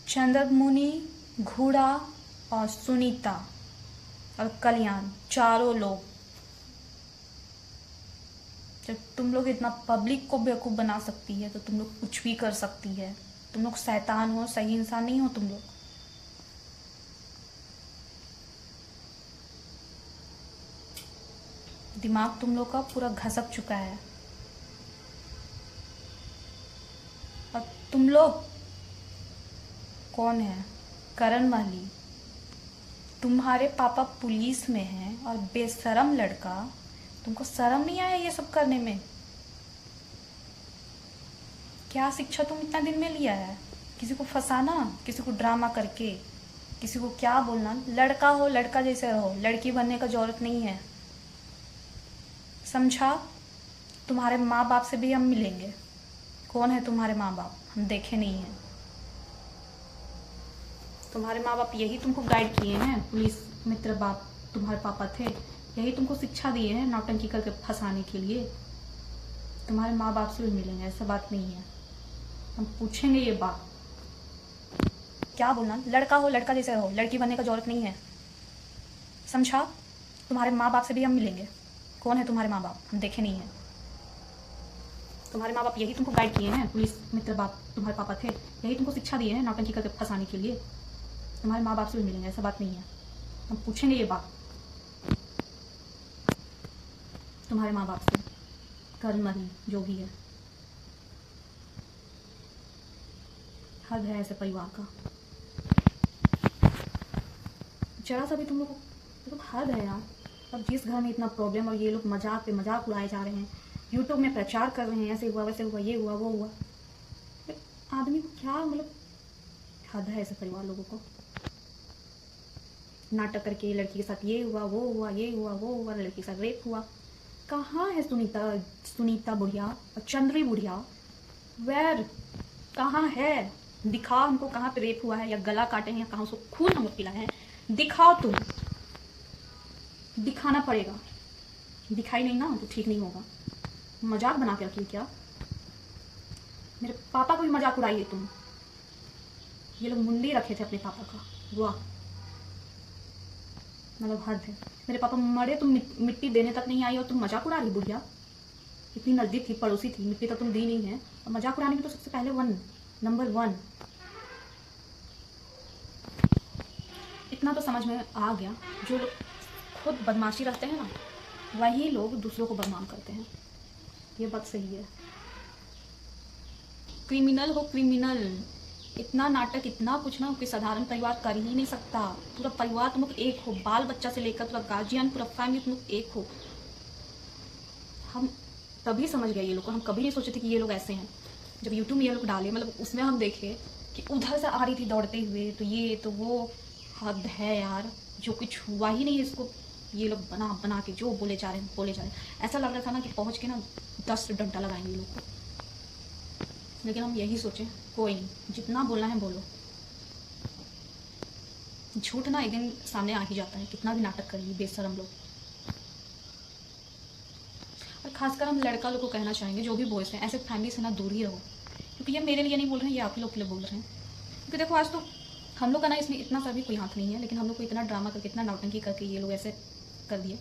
चंद्रमुनि, घोड़ा और सुनीता और कल्याण, चारों लोग। जब तुम लोग इतना पब्लिक को बेवकूफ़ बना सकती है तो तुम लोग कुछ भी कर सकती है। तुम लोग शैतान हो, सही इंसान नहीं हो तुम लोग। दिमाग तुम लोग का पूरा घसक चुका है। और तुम लोग कौन है? करण महली। तुम्हारे पापा पुलिस में हैं और बेशरम लड़का, तुमको शर्म नहीं आया ये सब करने में? क्या शिक्षा तुम इतना दिन में लिया है? किसी को फंसाना, किसी को ड्रामा करके, किसी को क्या बोलना। लड़का हो लड़का जैसे रहो, लड़की बनने का जरूरत नहीं है, समझा? तुम्हारे माँ बाप से भी हम मिलेंगे। कौन है तुम्हारे माँ बाप? हम देखे नहीं हैं। तुम्हारे माँ बाप यही तुमको गाइड किए हैं, पुलिस मित्र बाप तुम्हारे पापा थे, यही तुमको शिक्षा दिए हैं नौटंकी करके फंसाने के लिए। तुम्हारे माँ बाप से भी मिलेंगे, ऐसा बात नहीं है। हम पूछेंगे ये बात। क्या बोलना? लड़का हो लड़का जैसे रहो, लड़की बनने का जरूरत नहीं है, समझा? तुम्हारे माँ बाप से भी हम मिलेंगे। कौन है तुम्हारे माँ बाप? हम देखे नहीं हैं। तुम्हारे माँ बाप यही तुमको गाइड किए हैं, पुलिस मित्र बाप तुम्हारे पापा थे, यही तुमको शिक्षा दिए हैं नौटंकी करके फंसाने के लिए। तुम्हारे माँ बाप से भी मिलेंगे, ऐसा बात नहीं है। हम पूछेंगे ये बात तुम्हारे माँ बाप से, करण महली जो भी है। हद है ऐसे परिवार का। जरा सा भी तुम लोग तो हद है यार। अब जिस घर में इतना प्रॉब्लम और ये लोग मजाक पे मजाक उड़ाए जा रहे हैं, यूट्यूब में प्रचार कर रहे हैं, ऐसे हुआ वैसे हुआ, ये हुआ वो हुआ। आदमी को क्या मतलब, हद है ऐसे परिवार लोगों को। नाटक करके लड़की के साथ ये हुआ वो हुआ, ये हुआ वो हुआ, लड़की के साथ रेप हुआ। कहाँ है सुनीता बुढ़िया और चंद्री बुढ़िया? वेर कहाँ है? दिखाओ हमको कहाँ पे रेप हुआ है, या गला काटे हैं, या कहाँ उसको खून हम लोग पिलाए हैं। दिखाओ तुम, दिखाना पड़ेगा। दिखाई नहीं ना तो ठीक नहीं होगा। मजाक बना के रखिए क्या? मेरे पापा को भी मजाक उड़ाइए तुम। ये लोग मुंडी रखे थे अपने पापा का, वाह मतलब हद है। मेरे पापा मरे तुम मिट्टी देने तक नहीं आई और तुम मजाक उड़ा रही बुढ़िया। इतनी नजदीक थी, पड़ोसी थी, मिट्टी तक तुम दी नहीं है और मजाक उड़ाने में तो सबसे पहले नंबर 1। इतना तो समझ में आ गया, जो लोग खुद बदमाशी रखते हैं ना, वही लोग दूसरों को बदनाम करते हैं। ये बात सही है। क्रिमिनल हो क्रिमिनल। इतना नाटक, इतना कुछ ना कोई साधारण परिवार कर ही नहीं सकता। पूरा परिवार तुम लोग एक हो, बाल बच्चा से लेकर पूरा गार्जियन, पूरा फैमिली तुम लोग एक हो। हम तभी समझ गए ये लोग को। हम कभी नहीं सोचे थे कि ये लोग ऐसे हैं। जब यूट्यूब में ये लोग डाले, मतलब उसमें हम देखे कि उधर से आ रही थी दौड़ते हुए, तो ये तो वो। हद है यार, जो कुछ हुआ ही नहीं है इसको ये लोग बना बना के जो बोले जा रहे हैं। ऐसा लग रहा था ना कि पहुंच के ना 10 डंडा लगाएंगे लोग को। लेकिन हम यही सोचे कोई नहीं, जितना बोलना है बोलो। झूठ ना एक दिन सामने आ ही जाता है, कितना भी नाटक करिए बेशरम लोग। और खासकर हम लड़का लोग को कहना चाहेंगे, जो भी बॉयज हैं, ऐसे फैमिली से ना दूर ही रहो। क्योंकि ये मेरे लिए नहीं बोल रहे हैं, ये आप ही लोग के लिए बोल रहे हैं। क्योंकि देखो आज तो हम लोग का ना इसमें इतना सा भी कोई हाथ नहीं है, लेकिन हम लोग को इतना ड्रामा करके, इतना नौटंकी करके ये लोग ऐसे कर दिए।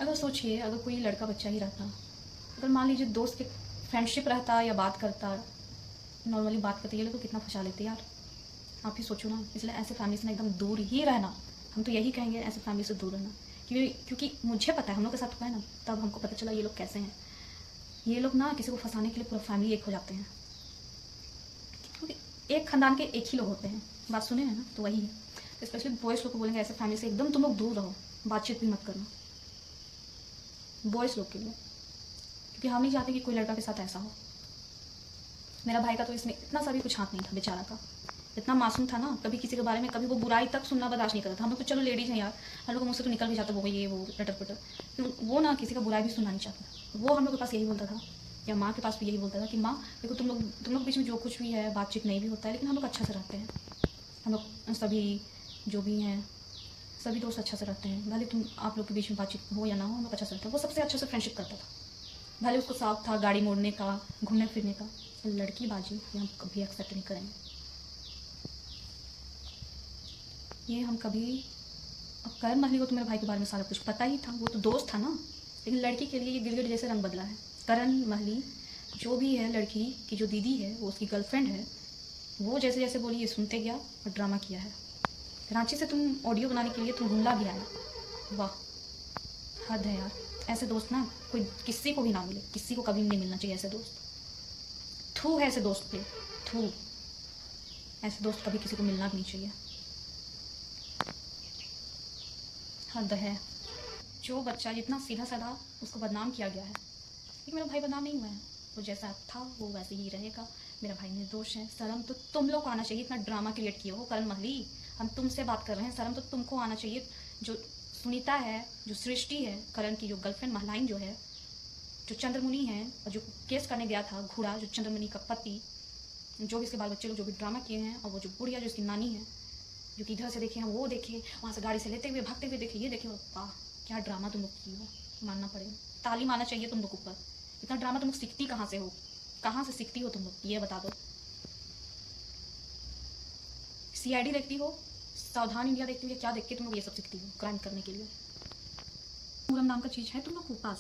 अगर सोचिए, अगर कोई लड़का बच्चा ही रहता, अगर मान लीजिए दोस्त के फ्रेंडशिप रहता या बात करता, नॉर्मली बात करते, ये लोग तो कितना फंसा लेते यार। आप ही सोचो ना। इसलिए ऐसे फैमिली से ना एकदम दूर ही रहना। हम तो यही कहेंगे, ऐसे फैमिली से दूर रहना। क्योंकि मुझे पता है हम लोग के साथ हुआ है ना, तब हमको पता चला ये लोग कैसे हैं। ये लोग ना किसी को फंसाने के लिए पूरा फैमिली एक हो जाते हैं। क्योंकि एक खानदान के एक ही लोग होते हैं। बात सुने हैं ना, तो वही है। स्पेशली बॉयज़ लोग को बोलेंगे ऐसे फैमिली से एकदम तुम लोग दूर रहो, बातचीत भी मत करना बॉयज़ लोग के लिए। क्योंकि हम नहीं चाहते कि कोई लड़का के साथ ऐसा हो। मेरा भाई का तो इसमें इतना सा भी कुछ हाथ नहीं था बेचारा का। इतना मासूम था ना, कभी किसी के बारे में कभी वो बुराई तक सुनना बर्दाश्त नहीं करता था। हम लोग तो चलो लेडीज हैं यार, हम लोग को मुझसे तो निकल भी जाता वो ये वो रटर पटर, तो वो ना किसी का बुराई भी सुनना नहीं चाहता। वो हम लोग के पास यही बोलता था, या माँ के पास भी यही बोलता था कि माँ देखो तुम लोग बीच में जो कुछ भी है बातचीत नहीं भी होता है, लेकिन हम लोग अच्छा से रहते हैं। हम लोग सभी जो भी हैं सभी दोस्त अच्छा से रहते हैं, भले तुम आप लोग के बीच में बातचीत हो या ना हो, हम लोग अच्छा से रहते हैं। वो सबसे अच्छे से फ्रेंडशिप करता था, भले उसको शौक था गाड़ी मोड़ने का, घूमने फिरने का। लड़की बाजी ये हम कभी एक्सेप्ट नहीं करेंगे। ये हम कभी, अब करण महली को तो मेरे भाई के बारे में सारा कुछ पता ही था, वो तो दोस्त था ना, लेकिन लड़की के लिए ये गिरगिट जैसे रंग बदला है। करण महली जो भी है, लड़की की जो दीदी है वो उसकी गर्लफ्रेंड है, वो जैसे जैसे बोली ये सुनते गया और ड्रामा किया है। रांची से तुम ऑडियो बनाने के लिए तुम गुमला भी आया, वाह हद है यार। ऐसे दोस्त ना कोई किसी को भी ना मिले, किसी को कभी नहीं मिलना चाहिए ऐसे दोस्त। थू है ऐसे दोस्त पे, थू, ऐसे दोस्त कभी किसी को मिलना भी नहीं चाहिए, हद है। जो बच्चा जितना सीधा साधा उसको बदनाम किया गया है, लेकिन मेरा भाई बदनाम नहीं हुआ है, वो जैसा था वो वैसे ही रहेगा। मेरा भाई निर्दोष है। शर्म तो तुम लोग को आना चाहिए, इतना ड्रामा क्रिएट किए हो करण महली, हम तुमसे बात कर रहे हैं, शर्म तो तुमको आना चाहिए। जो सुनीता है, जो सृष्टि है करण की जो गर्लफ्रेंड महलाइन जो है, जो चंद्रमुनि है और जो केस करने गया था घोड़ा, जो चंद्रमुनि का पति, जो भी इसके बाल बच्चे लोग जो भी ड्रामा किए हैं, और वो जो बुढ़िया जो इसकी नानी है, जो कि इधर से देखे हम वो देखे, वहाँ से गाड़ी से लेते हुए भागते हुए देखे, ये देखे, वाह क्या ड्रामा तुम लोग की हो, मानना पड़ेगा, ताली मारना चाहिए तुम लोग ऊपर। इतना ड्रामा तुम लोग सीखती कहाँ से हो, कहाँ से सीखती हो तुम लोग, ये बता दो। सीआईडी देखती हो, सावधान इंडिया देखती हो, क्या देख के तुम लोग ये सब सीखती हो क्राइम करने के लिए। पूरम नाम का चीज़ है तुम लोग के पास।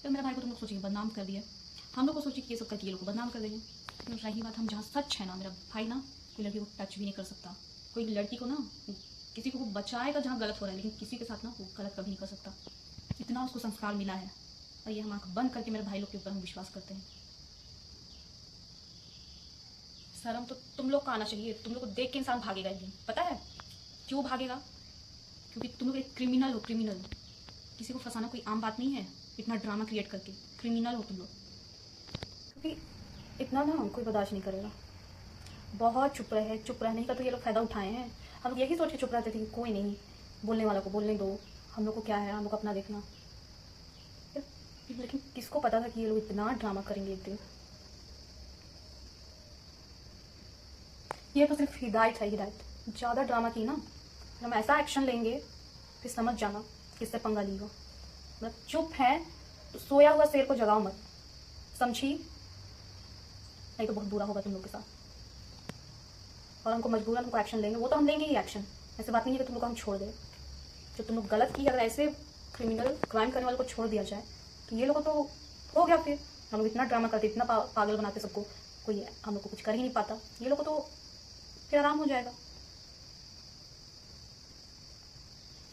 तो मेरे भाई को तुम लोग सोचिए बदनाम कर दिया, हम लोग को सोचिए कि ये सब करके ये लोग को बदनाम कर देंगे। लेकिन रही बात, हम जहाँ सच है ना, मेरा भाई ना कोई लड़की को टच भी नहीं कर सकता, कोई लड़की को ना, किसी को वो बचाएगा जहाँ गलत हो रहा है, लेकिन किसी के साथ ना वो गलत कभी नहीं कर सकता। इतना उसको संस्कार मिला है, और ये हम आँख बंद करके मेरे भाई लोग के ऊपर हम विश्वास करते हैं। शर्म तो तुम लोग को आना चाहिए, तुम लोग को देख के इंसान भागेगा एक दिन, पता है क्यों भागेगा? क्योंकि तुम लोग एक क्रिमिनल हो, क्रिमिनल। किसी को फंसाना कोई आम बात नहीं है, इतना ड्रामा क्रिएट करके क्रिमिनल हो तुम लोग। क्योंकि इतना ना कोई बर्दाश्त नहीं करेगा, बहुत चुप रहे, चुप रहने का तो ये लोग फ़ायदा उठाए हैं। हम लोग यही सोच के चुप रहते थे कि कोई नहीं, बोलने वाला को बोलने दो, हम लोग को क्या है, हम लोग अपना देखना। लेकिन किसको पता था कि ये लोग इतना ड्रामा करेंगे एक दिन। ये तो सिर्फ हिदायत है, हिदायत। ज़्यादा ड्रामा की ना, हम ऐसा एक्शन लेंगे फिर समझ जाना किससे पंगा लिएगा। मतलब चुप है तो सोया हुआ शेर को जगाओ मत, समझी? नहीं तो बहुत बुरा होगा तुम लोग के साथ, और हमको मजबूरन हमको एक्शन लेंगे, वो तो हम लेंगे ही एक्शन। ऐसे बात नहीं है कि तुम लोग को हम छोड़ दें। जो तुम लोग गलत की, अगर ऐसे क्रिमिनल क्राइम करने वाले को छोड़ दिया जाए तो ये लोग तो हो गया। फिर हम लोग इतना ड्रामा करते, इतना पागल बनाते सबको, कोई हम लोग को कुछ कर ही नहीं पाता, ये लोग को तो फिर आराम हो जाएगा।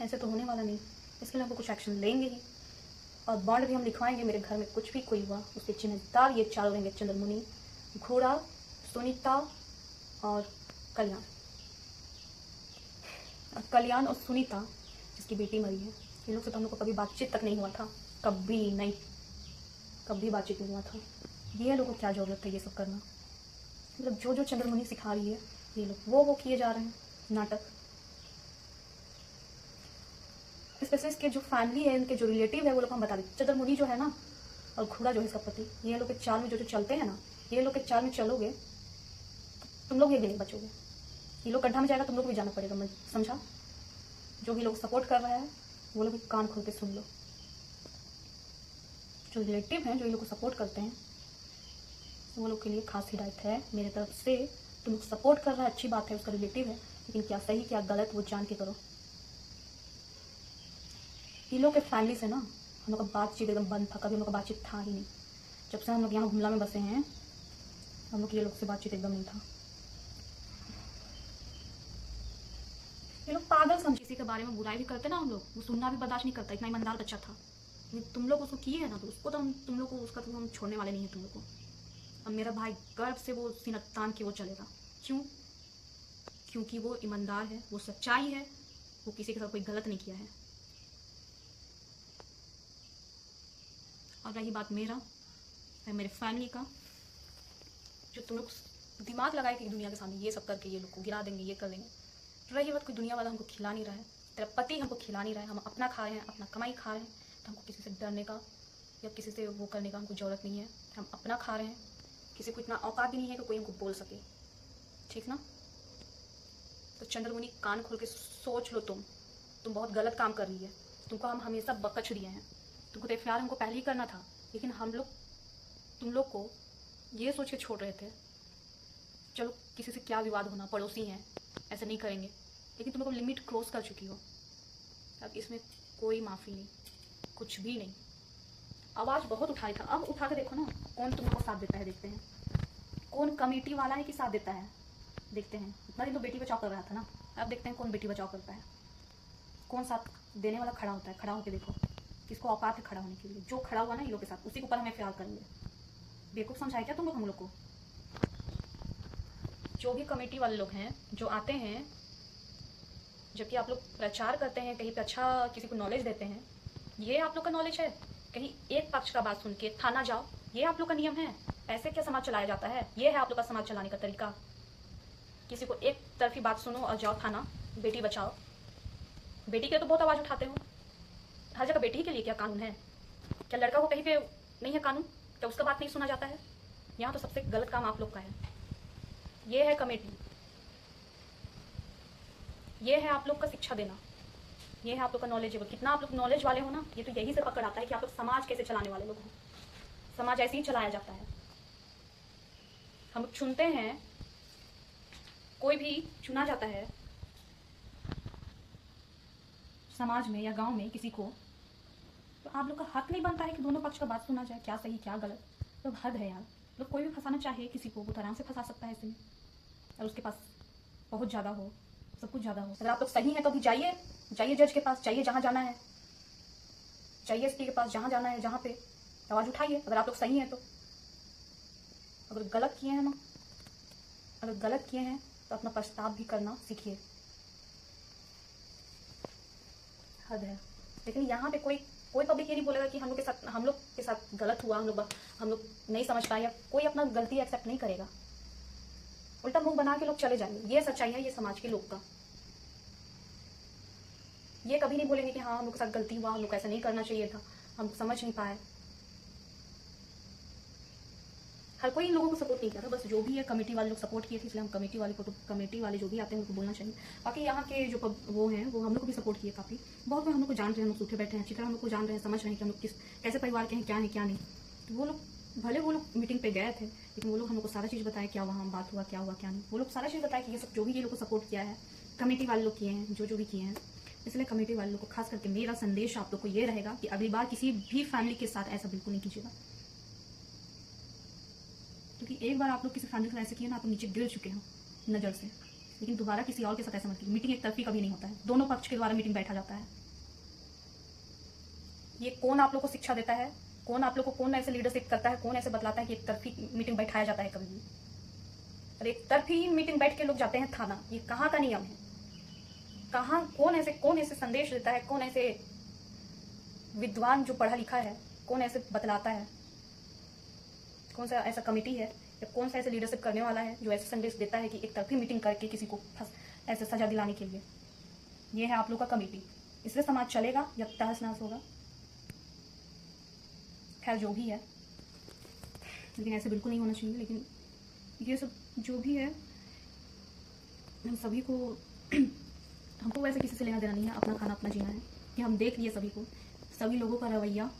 ऐसे तो होने वाला नहीं, इसके लिए हमको कुछ एक्शन लेंगे ही, और बॉन्ड भी हम लिखवाएंगे। मेरे घर में कुछ भी कोई हुआ उसके जिम्मेदार ये चारों रहेंगे, चंद्रमुनि, घोड़ा, सुनीता और कल्याण। कल्याण और सुनीता जिसकी बेटी मरी है, इन लोग से तो हम लोग को कभी बातचीत तक नहीं हुआ था, कभी नहीं, कभी बातचीत नहीं हुआ था। ये लोगों को क्या ज़रूरत है ये सब करना? मतलब जो जो चंद्रमुनि सिखा रही है ये लोग वो किए जा रहे हैं नाटक। स्पेशली इसके जो फैमिली है, इनके जो रिलेटिव है, वो लोग हम बता दें। चंद्रमुनि जो है ना, और घोड़ा जो है इसका पति, ये लोग के चाल में जो जो चलते हैं ना, ये लोग के चाल में चलोगे तो तुम लोग एक दिन नहीं बचोगे। ये लोग गड्ढा में जाएगा, तुम लोग को भी जाना पड़ेगा, मैं समझा? जो भी लोग सपोर्ट कर रहा है वो लोग भी कान खोल के सुन लो। जो रिलेटिव हैं जो ये लोग को सपोर्ट करते हैं, वो लोग के लिए खास हिदायत है मेरे तरफ से। तुम लोग सपोर्ट कर रहा है अच्छी बात है, उसका रिलेटिव है, लेकिन क्या सही क्या गलत वो जान के करो। ये लोग के फैमिली से ना हम लोग का बातचीत एकदम बंद था, कभी हम लोग का बातचीत था ही नहीं। जब से हम लोग यहाँ गुमला में बसे हैं, हम लोग ये लोग से बातचीत एकदम नहीं था। ये लोग पागल समझ, किसी के बारे में बुराई भी करते ना हम लोग, वो सुनना भी बर्दाश्त नहीं करता, इतना ईमानदार बच्चा था। तुम लोग उसको किए है ना, तो उसको तो हम तुम लोग को उसका तो हम छोड़ने वाले नहीं है तुम लोग को। अब मेरा भाई गर्व से वो सीना तान के वो चलेगा। क्यों? क्योंकि वो ईमानदार है, वो सच्चाई है, वो किसी के साथ कोई गलत नहीं किया है। और रही बात मेरा, मेरे फैमिली का, जो तुम लोग दिमाग लगाए कि दुनिया के सामने ये सब करके ये लोग को गिरा देंगे, ये कर देंगे। रही बात कोई दुनिया वाला हमको खिला नहीं रहा है, तेरा पति हमको खिला नहीं रहा है, हम अपना खा रहे हैं, अपना कमाई खा रहे हैं, तो हमको किसी से डरने का या किसी से वो करने का हमको ज़रूरत नहीं है। हम अपना खा रहे हैं, किसी को इतना औकात भी नहीं है कि कोई हमको बोल सके, ठीक ना। तो चंद्रमुनि कान खोल के सोच लो, तुम बहुत गलत काम कर रही है। तुमको हम हमेशा बकच दिए हैं, तुमको तो प्यार हमको पहले ही करना था, लेकिन हम लोग तुम लोग को ये सोच के छोड़ रहे थे चलो किसी से क्या विवाद होना, पड़ोसी हैं, ऐसे नहीं करेंगे, लेकिन तुम लोग लिमिट क्रॉस कर चुकी हो। अब इसमें कोई माफ़ी नहीं, कुछ भी नहीं। आवाज़ बहुत उठाई था, अब उठा के देखो ना कौन तुम लोग को साथ देता है, देखते हैं कौन कमेटी वाला है कि साथ देता है, देखते हैं। इतना दिन तो बेटी बचाओ कर रहा था ना, अब देखते हैं कौन बेटी बचाओ करता है, कौन साथ देने वाला खड़ा होता है। खड़ा होकर देखो किसको औकात है खड़ा होने के लिए। जो खड़ा हुआ ना इन लोग के साथ, उसी के ऊपर हमें प्यार करेंगे। बेवकूफ़ समझाए क्या तुम लोग हम लोग को। जो भी कमेटी वाले लोग हैं जो आते हैं, जबकि आप लोग प्रचार करते हैं, कहीं पे अच्छा किसी को नॉलेज देते हैं, ये आप लोग का नॉलेज है। कहीं एक पक्ष का बात सुन के थाना जाओ, ये आप लोग का नियम है। ऐसे क्या समाज चलाया जाता है? ये है आप लोग का समाज चलाने का तरीका। किसी को एक तरफी बात सुनो और जाओ थाना, बेटी बचाओ। बेटी के तो बहुत आवाज़ उठाते हो, हर जगह बेटी के लिए क्या कानून है? क्या लड़का को कहीं पे नहीं है कानून? क्या उसका बात नहीं सुना जाता है? यहाँ तो सबसे गलत काम आप लोग का है। ये है कमेटी, ये है आप लोग का शिक्षा देना, ये है आप लोग का नॉलेजेबल। कितना आप लोग नॉलेज वाले हो ना, ये तो यही से पकड़ आता है कि आप लोग समाज कैसे चलाने वाले लोग हो। समाज ऐसे ही चलाया जाता है। हम लोग चुनते हैं, कोई भी चुना जाता है समाज में या गांव में किसी को, तो आप लोग का हक नहीं बनता है कि दोनों पक्ष का बात सुना जाए, क्या सही क्या गलत। तो हद है यार। लोग कोई भी फंसाना चाहे किसी को, वो आराम से फंसा सकता है ऐसे में, और उसके पास बहुत ज़्यादा हो, सब कुछ ज़्यादा हो। अगर आप लोग सही हैं तो अभी जाइए, जाइए जज के पास, जाइए जहाँ जाना है, जाइए एसपी के पास, जहाँ जाना है, जहाँ पे आवाज़ उठाइए अगर आप लोग सही हैं तो। अगर गलत किए हैं ना, अगर गलत किए हैं तो अपना पछताव भी करना सीखिए। हद है। लेकिन यहाँ पे कोई पब्लिक ये नहीं बोलेगा कि हम लोग के साथ गलत हुआ, हम लोग नहीं समझ पाए, या कोई अपना गलती एक्सेप्ट नहीं करेगा। उल्टा मुंह बना के लोग चले जाएंगे। ये सच्चाई है ये समाज के लोग का। ये कभी नहीं बोलेंगे कि हाँ हम लोग के साथ गलती हुआ, हम लोग को ऐसा नहीं करना चाहिए था, हम समझ नहीं पाए। हर कोई इन लोगों को सपोर्ट नहीं किया था, बस जो भी है कमेटी वाले लोग सपोर्ट किए थे, इसलिए हम कमेटी वाले जो भी आते हैं उनको बोलना चाहिए। बाकी यहाँ के जो वो हैं वो हम लोग को भी सपोर्ट किए काफ़ी, बहुत लोग हम लोग को जान रहे हैं, हम लोग उठे बैठे हैं, अच्छी तरह हम लोग को जान रहे हैं, समझ रहे हैं कि हम लोग कैसे परिवार के हैं, क्या है क्या नहीं। तो वो लोग भले वो लोग मीटिंग पे गए थे, लेकिन वो लोग हम लोग को सारा चीज़ बताया, क्या वहाँ बात हुआ क्या हुआ क्या नहीं। वो लोग सारा चीज़ बताया कि ये सब जो भी ये लोग को सपोर्ट किया है, कमेटी वाले लोग किए हैं, जो भी किए हैं। इसलिए कमेटी वाले लोग को खास करके मेरा संदेश आप लोग को ये रहेगा कि अगली बार किसी भी फैमिली के साथ ऐसा बिल्कुल नहीं कीजिएगा, क्योंकि एक बार आप लोग किसी फैमिली के साथ ऐसे किए ना, आप नीचे गिर चुके हो नज़र से। लेकिन दोबारा किसी और के साथ ऐसा मत कीजिए। मीटिंग एक तरफी कभी नहीं होता है, दोनों पक्ष के द्वारा मीटिंग बैठा जाता है। ये कौन आप लोग को शिक्षा देता है, कौन आप लोग को कौन ऐसे लीडरशिप करता है, कौन ऐसे बतलाता है कि एक तरफी मीटिंग बैठाया जाता है कभी भी? और एक तरफी मीटिंग बैठ के लोग जाते हैं थाना, ये कहाँ का नियम है? कहाँ कौन ऐसे संदेश देता है, कौन ऐसे विद्वान जो पढ़ा लिखा है, कौन ऐसे बतलाता है? कौन सा ऐसा कमेटी है या कौन सा ऐसे लीडरशिप करने वाला है जो ऐसे संदेश देता है कि एक तरफी मीटिंग करके किसी को ऐसे सजा दिलाने के लिए? ये है आप लोग का कमेटी। इससे समाज चलेगा या तहस नहस होगा? खैर जो भी है, लेकिन ऐसे बिल्कुल नहीं होना चाहिए। लेकिन ये सब जो भी है, हम सभी को हमको वैसे किसी से लेना देना नहीं है, अपना खाना अपना जीना है। कि हम देख लिए सभी लोगों का रवैया,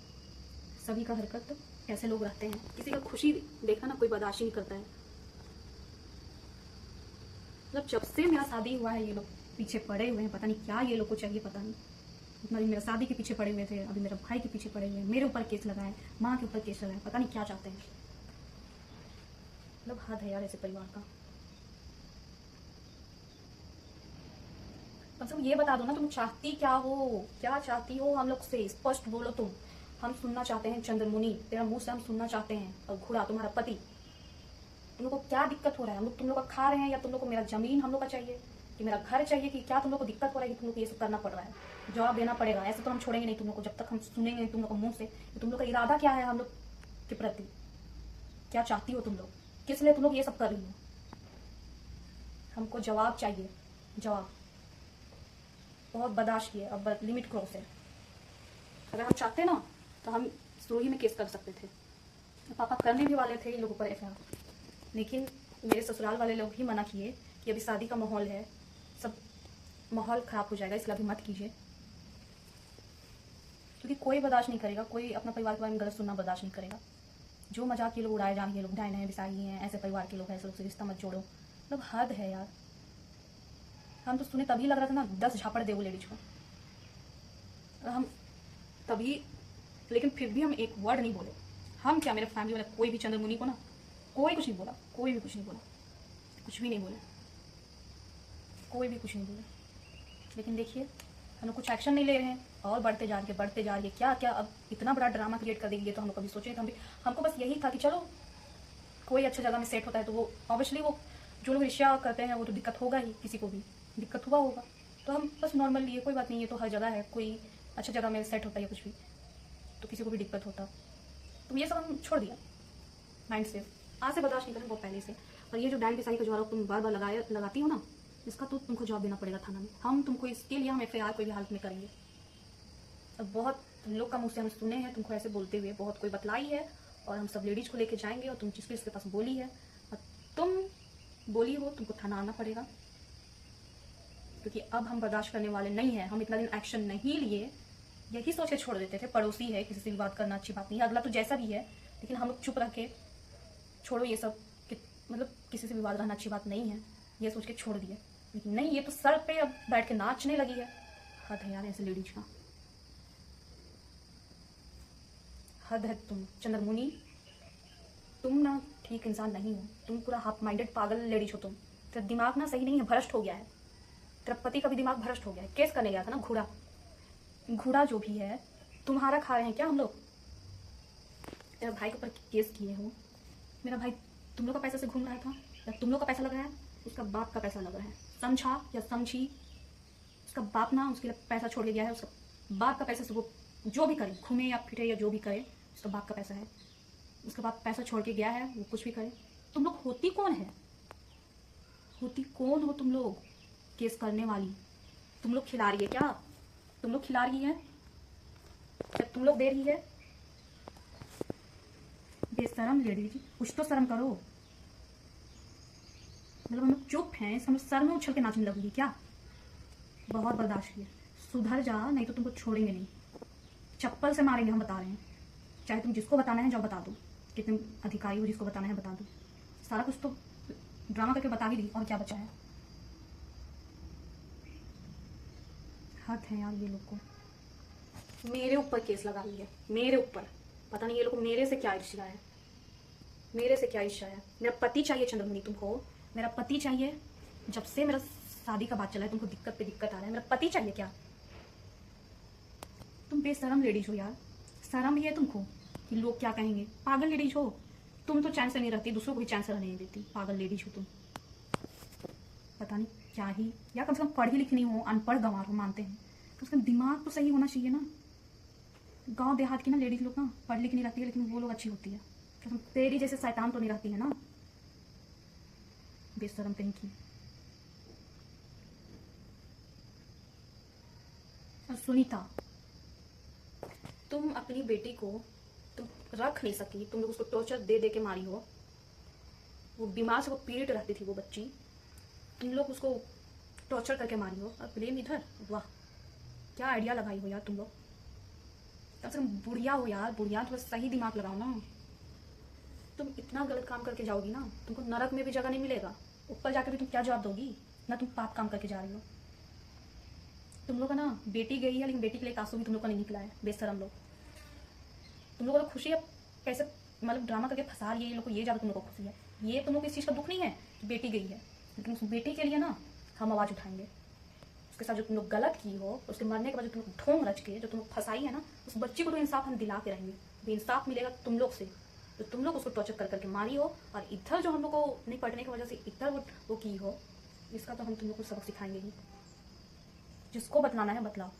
सभी का हरकत, कैसे लोग रहते हैं। किसी का खुशी देखा ना कोई बर्दाश्त नहीं करता है। मतलब जब से मेरा शादी हुआ है ये लोग पीछे पड़े हुए हैं, पता नहीं क्या ये लोग को चाहिए, पता नहीं। इतना दिन मेरा शादी के पीछे पड़े हुए थे, अभी मेरे भाई के पीछे पड़े हुए हैं, मेरे ऊपर केस लगाए, माँ के ऊपर केस लगाए, पता नहीं क्या चाहते हैं। मतलब हद है यार ऐसे परिवार का। कम से कम ये बता दो ना तुम चाहती क्या हो, क्या चाहती हो हम लोग से, स्पष्ट बोलो तुम। हम सुनना चाहते हैं चंद्रमुनि, तेरा मुंह से हम सुनना चाहते हैं। और घोड़ा तुम्हारा पति, तुम लोग को क्या दिक्कत हो रहा है? हम लोग तुम लोग का खा रहे हैं, या तुम लोग को मेरा जमीन हम लोग का चाहिए, कि मेरा घर चाहिए, कि क्या तुम लोग को दिक्कत हो रहा है कि तुम लोग को ये सब करना पड़ रहा है? जवाब देना पड़ेगा। ऐसे तो हम छोड़ेंगे नहीं तुम लोग को, जब तक हम सुनेंगे तुम लोग को मुंह से तुम लोग का इरादा क्या है हम लोग के प्रति, क्या चाहती हो तुम लोग, किस लिए तुम लोग ये सब कर रही हो? हमको जवाब चाहिए, जवाब। बहुत बर्दाश्त किए, अब लिमिट क्रॉस है। अगर हम चाहते ना तो हम सोही में केस कर सकते थे। पापा करने भी वाले थे इन लोगों पर एफआईआर, लेकिन मेरे ससुराल वाले लोग ही मना किए कि अभी शादी का माहौल है, सब माहौल ख़राब हो जाएगा, इसलिए अभी मत कीजिए। क्योंकि कोई बर्दाश्त नहीं करेगा, कोई अपना परिवार के बारे में गलत सुनना बर्दाश्त नहीं करेगा। जो मजाक ये लोग उड़ाए जा रहे हैं, ये लोग डायन हैं, बिसाई हैं, ऐसे परिवार के लोग हैं, ऐसे लोग से रिश्ता मत जोड़ो, मतलब हद है यार। हम तो सुने तभी लग रहा था ना 10 झापड़ दे वो लेडीज को, हम तभी, लेकिन फिर भी हम एक वर्ड नहीं बोले। हम क्या, मेरे फैमिली वाले कोई भी चंद्रमुनि को ना कोई कुछ नहीं बोला, कोई भी कुछ नहीं बोला, कुछ भी नहीं बोले, कोई भी कुछ नहीं बोले। लेकिन देखिए हम लोग कुछ एक्शन नहीं ले रहे हैं और बढ़ते जा रही है, क्या क्या अब इतना बड़ा ड्रामा क्रिएट कर देंगे, तो हम लोग कभी सोचे थे। हमको बस यही था कि चलो कोई अच्छा जगह में सेट होता है तो वो ऑब्वियसली वो जो लोग रिश्ता करते हैं वो तो दिक्कत होगा ही, किसी को भी दिक्कत हुआ होगा, तो हम बस नॉर्मल लिए, कोई बात नहीं, ये तो हर जगह है, कोई अच्छा जगह में सेट होता है या कुछ भी तो किसी को भी दिक्कत होता, तो ये सब हम छोड़ दिया माइंड से। आज से बर्दाश्त नहीं करें, बहुत पहले से। और ये जो डायन बिसाई का जो आरोप तुम बार बार लगाती हो ना, इसका तो तुमको जवाब देना पड़ेगा थाना में। हम तुमको इसके लिए हम एफआईआर कोई भी हालत में करेंगे। अब बहुत लोग का मुँह से हम सुने हैं तुमको ऐसे बोलते हुए, बहुत कोई बतलाई है, और हम सब लेडीज को लेके जाएंगे और तुम जिसके पास बोली है और तुम बोली हो, तुमको थाना आना पड़ेगा। क्योंकि अब हम बर्दाश्त करने वाले नहीं हैं। हम इतना दिन एक्शन नहीं लिए, यही सोच के छोड़ देते थे, पड़ोसी है, किसी से भी बात करना अच्छी बात नहीं है, अगला तो जैसा भी है, लेकिन हम लोग चुप रख के छोड़ो ये सब कि मतलब किसी से भी बात रहना अच्छी बात नहीं है, ये सोच के छोड़ दिए। लेकिन नहीं, ये तो सर पे अब बैठ के नाचने लगी है। हद है यार ऐसे लेडीज का, हद है। तुम चंद्रमुनि, तुम ना ठीक इंसान नहीं हो, तुम पूरा हाफ माइंडेड पागल लेडीज हो। तुम, तेरा दिमाग ना सही नहीं है, भ्रष्ट हो गया है। तेरा पति का भी दिमाग भ्रष्ट हो गया है। केस करने गया था ना, घोड़ा जो भी है तुम्हारा खा रहे हैं क्या हम लोग? तेरा भाई के ऊपर केस किए हो। मेरा भाई तुम लोग का पैसा से घूम रहा था, या तुम लोग का पैसा लग रहा है, उसका बाप का पैसा लग रहा है, समझा या समझी? उसका बाप ना उसके लिए पैसा छोड़ के गया है, उसका बाप का पैसा से वो जो भी करे, घूमे या फिरे या जो भी करे, उसका बाप का पैसा है, उसका बाप पैसा छोड़ के गया है, वो कुछ भी करे। तुम लोग होती कौन है? होती कौन हो तुम लोग केस करने वाली? तुम लोग खिला रही है क्या? तुम लोग खिला रही है या तुम लोग दे रही है? बेशरम लेडीज, कुछ तो शर्म करो। मतलब हम लोग चुप हैं, हम लोग सर में उछल के नाचने लगेगी क्या? बहुत बर्दाश्त किया, सुधर जा, नहीं तो तुमको छोड़ेंगे नहीं, चप्पल से मारेंगे, हम बता रहे हैं। चाहे तुम जिसको बताना है जाओ बता दो, कितने अधिकारी हो, जिसको बताना है बता दो। सारा कुछ तो ड्रामा करके बता ही दी, और क्या बचा है? हद है यार ये लोग को। मेरे ऊपर केस लगा ली है, मेरे ऊपर। पता नहीं ये लोग को मेरे से क्या ईर्ष्या है, मेरे से क्या ईर्ष्या है। मेरा पति चाहिए चंद्रमुनि तुमको, मेरा पति चाहिए। जब से मेरा शादी का बात चला है तुमको दिक्कत पे दिक्कत आ रहा है। मेरा पति चाहिए क्या? तुम बेशरम लेडीज हो यार, शर्म भी है तुमको कि लोग क्या कहेंगे? पागल लेडीज हो तुम, तो चैन से नहीं रहती, दूसरों को भी चैन से रहने नहीं देती। पागल लेडीज हो तुम, पता नहीं क्या ही, या कम से कम पढ़ी लिखी नहीं हो, अनपढ़ गंवार हो मानते हैं, तो उसका दिमाग तो सही होना चाहिए ना। गांव देहात की ना लेडीज लोग ना पढ़ लिख नहीं रहती है, लेकिन वो लोग अच्छी होती है। तो तेरी जैसे शैतान तो नहीं रहती है ना, बेशरम कहीं की। और सुनीता, तुम अपनी बेटी को तुम रख नहीं सकी, तुम लोग उसको टॉर्चर दे दे के मारी हो। वो बीमार से वो पीड़ित रहती थी वो बच्ची, तुम लोग उसको टॉर्चर करके मारी हो। और ब्लेम इधर, वाह क्या आइडिया लगाई हो यार तुम लोग। कम से कम बुढ़िया हो यार, बुढ़िया, थोड़ा सही दिमाग लगाओ ना। तुम इतना गलत काम करके जाओगी ना, तुमको नरक में भी जगह नहीं मिलेगा, ऊपर जाकर भी तुम क्या जवाब दोगी ना? तुम पाप काम करके जा रही हो। तुम लोग का ना बेटी गई है, लेकिन बेटी के लिए एक आंसू भी तुम लोग का नहीं निकला है, बेशरम लोग। तुम लोग को तो खुशी है, कैसे मतलब ड्रामा करके फंसा रही है ये लोग को, ये ज़्यादा तुम लोग को खुशी है। ये तुम लोग को इस चीज़ का दुख नहीं है कि बेटी गई है, लेकिन उस बेटी के लिए ना हम आवाज़ उठाएंगे। उसके साथ जो तुम लोग गलत की हो, उसके मरने के बाद जो तुम लोग ढोंग रच के जो तुम लोग फंसाई है ना, उस बच्ची को तो इंसाफ हम दिला के रहेंगे। बेइंसाफ मिलेगा तुम लोग से, तो तुम लोग उसको टॉर्चर कर करके मारी हो, और इधर जो हम लोग को नहीं पढ़ने की वजह से इधर वो की हो, इसका तो हम तुम लोग को सबक सिखाएंगे ही। जिसको बतलाना है बतलाओ।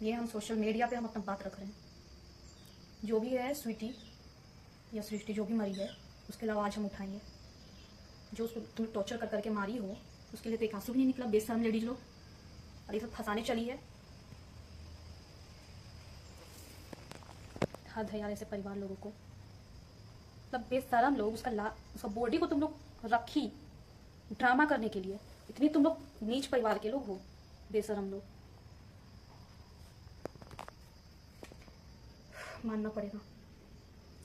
ये हम सोशल मीडिया पे हम अपना बात रख रहे हैं। जो भी है स्वीटी या सृष्टि जो भी मरी है, उसके लिए आवाज़ हम उठाएंगे। जो उसको तुम टॉर्चर कर करके मारी हो, उसके लिए तो एक आंसू भी नहीं निकला। बेशरम लेडीज लोग, और ये सब फंसाने चली है। हद है यार ऐसे परिवार लोगों को, मतलब बेशरम लोग। उसका बॉडी को तुम लोग रखी ड्रामा करने के लिए। इतनी तुम लोग नीच परिवार के लोग हो, बेशरम लोग। मानना पड़ेगा,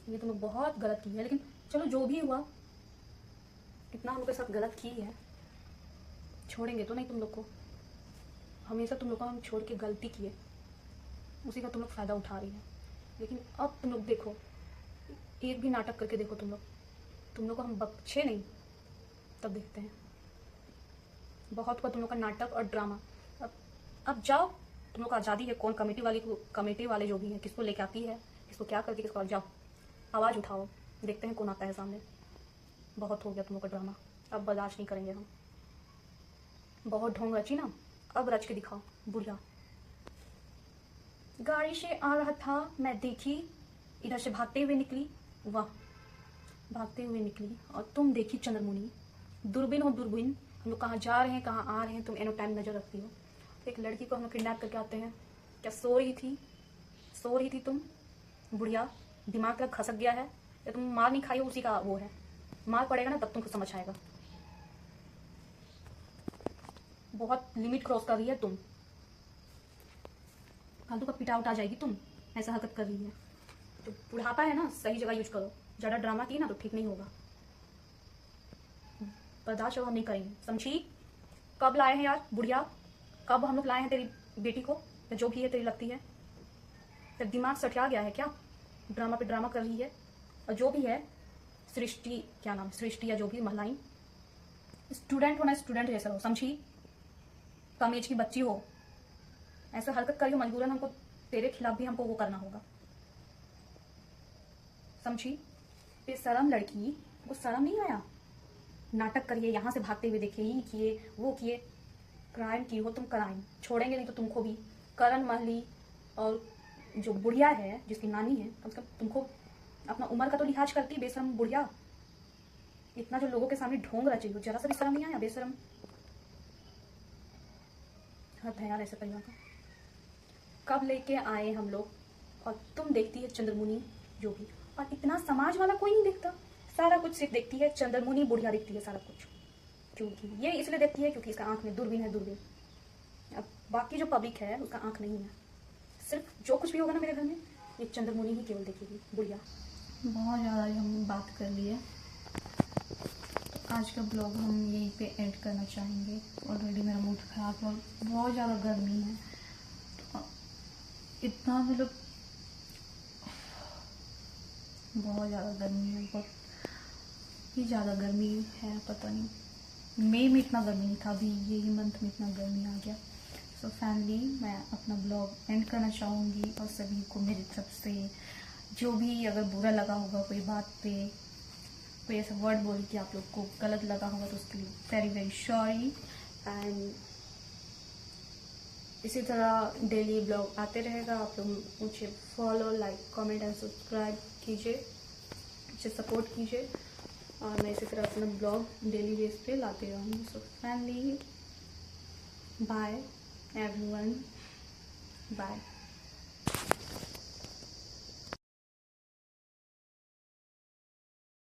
ये तुम लोग बहुत गलत की है। लेकिन चलो जो भी हुआ, इतना हम लोग के साथ गलत की है, छोड़ेंगे तो नहीं तुम लोग को। हमेशा तुम लोग को हम छोड़ के गलती किए, उसी का तुम लोग फ़ायदा उठा रही है। लेकिन अब तुम लोग देखो, एक भी नाटक करके देखो तुम लोग को हम बख्शे नहीं, तब देखते हैं। बहुत हुआ तुम लोग का नाटक और ड्रामा। अब जाओ, तुम लोग को आज़ादी है। कौन कमेटी वाले जो भी हैं, किसको लेके आती है, किसको क्या करती है, किसको, जाओ आवाज़ उठाओ, देखते हैं कौन आता है सामने। बहुत हो गया तुम लोग का ड्रामा, अब बर्दाश्त नहीं करेंगे हम। बहुत ढोंग रची ना, अब रच के दिखाओ। बुढ़िया गाड़ी से आ रहा था, मैं देखी, इधर से भागते हुए निकली। वाह, भागते हुए निकली और तुम देखी चंद्रमुनि। दूरबीन हो दूरबीन, हम लोग कहाँ जा रहे हैं कहाँ आ रहे हैं, तुम एनो टाइम नजर रखती हो। एक लड़की को हम लोग किडनैप करके आते हैं, क्या सो रही थी तुम? बुढ़िया दिमाग तक खसक गया है, या तुम मार नहीं खाई हो, उसी का वो है। मार पड़ेगा ना तब तुमको समझ आएगा। बहुत लिमिट क्रॉस कर रही है तुम, फालतू का पिटा उठा जाएगी तुम, ऐसा हरकत कर रही है। तो बुढ़ापा है ना, सही जगह यूज करो। ज़्यादा ड्रामा की ना तो ठीक नहीं होगा। बर्दाश्त हम नहीं करेंगे, समझी? कब लाए हैं यार बुढ़िया, कब हम लोग लाए हैं तेरी बेटी को, या जो भी है तेरी लगती है। तेरा दिमाग सठिया गया है क्या? ड्रामा पे ड्रामा कर रही है। और जो भी है सृष्टि, क्या नाम, सृष्टि या जो भी महिलाएं, स्टूडेंट होना स्टूडेंट जैसा हो, समझी? कम एज की बच्ची हो, ऐसा हरकत करी हो, मजबूरन हमको तेरे खिलाफ भी हमको वो करना होगा, समझी? बेशरम लड़की, वो शर्म नहीं आया? नाटक करिए, यहाँ से भागते हुए देखे, ये किए वो किए, क्राइम की हो तुम, क्राइम छोड़ेंगे नहीं तो तुमको भी। करण महली और जो बुढ़िया है, जिसकी नानी है, कम से कम तुमको अपना उम्र का तो लिहाज करती। बेशरम बुढ़िया, इतना जो लोगों के सामने ढोंग रची हो, जरा सा भी शर्म नहीं आया? बेशरम, हद है यार ऐसे परिवार का। कब लेके आए हम लोग, और तुम देखती है चंद्रमुनि जो भी, और इतना समाज वाला कोई नहीं देखता। सारा कुछ सिर्फ देखती है चंद्रमुनि, बुढ़िया देखती है सारा कुछ। क्योंकि ये इसलिए देखती है क्योंकि इसका आंख में दूरबीन है, दूरबीन। अब बाकी जो पब्लिक है उसका आंख नहीं है। सिर्फ जो कुछ भी होगा ना मेरे घर में, ये चंद्रमुनि ही केवल देखेगी, बुढ़िया। बहुत ज़्यादा हम बात कर लिए, तो आज का ब्लॉग हम यहीं पे एंड करना चाहेंगे। ऑलरेडी मेरा मूड खराब है, बहुत ज़्यादा गर्मी है, तो इतना मतलब बहुत ज़्यादा गर्मी है, बहुत ही ज़्यादा गर्मी है। पता नहीं मई में इतना गर्मी नहीं था, अभी यही मंथ में इतना गर्मी आ गया। सो फैमिली, मैं अपना ब्लॉग एंड करना चाहूँगी, और सभी को मेरी तरफ से जो भी अगर बुरा लगा होगा कोई बात पे, कोई ऐसा वर्ड बोल के आप लोग को गलत लगा होगा, तो उसके लिए वेरी वेरी सॉरी। एंड इसी तरह डेली ब्लॉग आते रहेगा। आप लोग मुझे follow, like, comment and subscribe कीजिए, मुझे सपोर्ट कीजिए, और मैं इसी तरह अपना ब्लॉग डेली बेस पे लाते रहूँगी। So family, bye everyone, bye.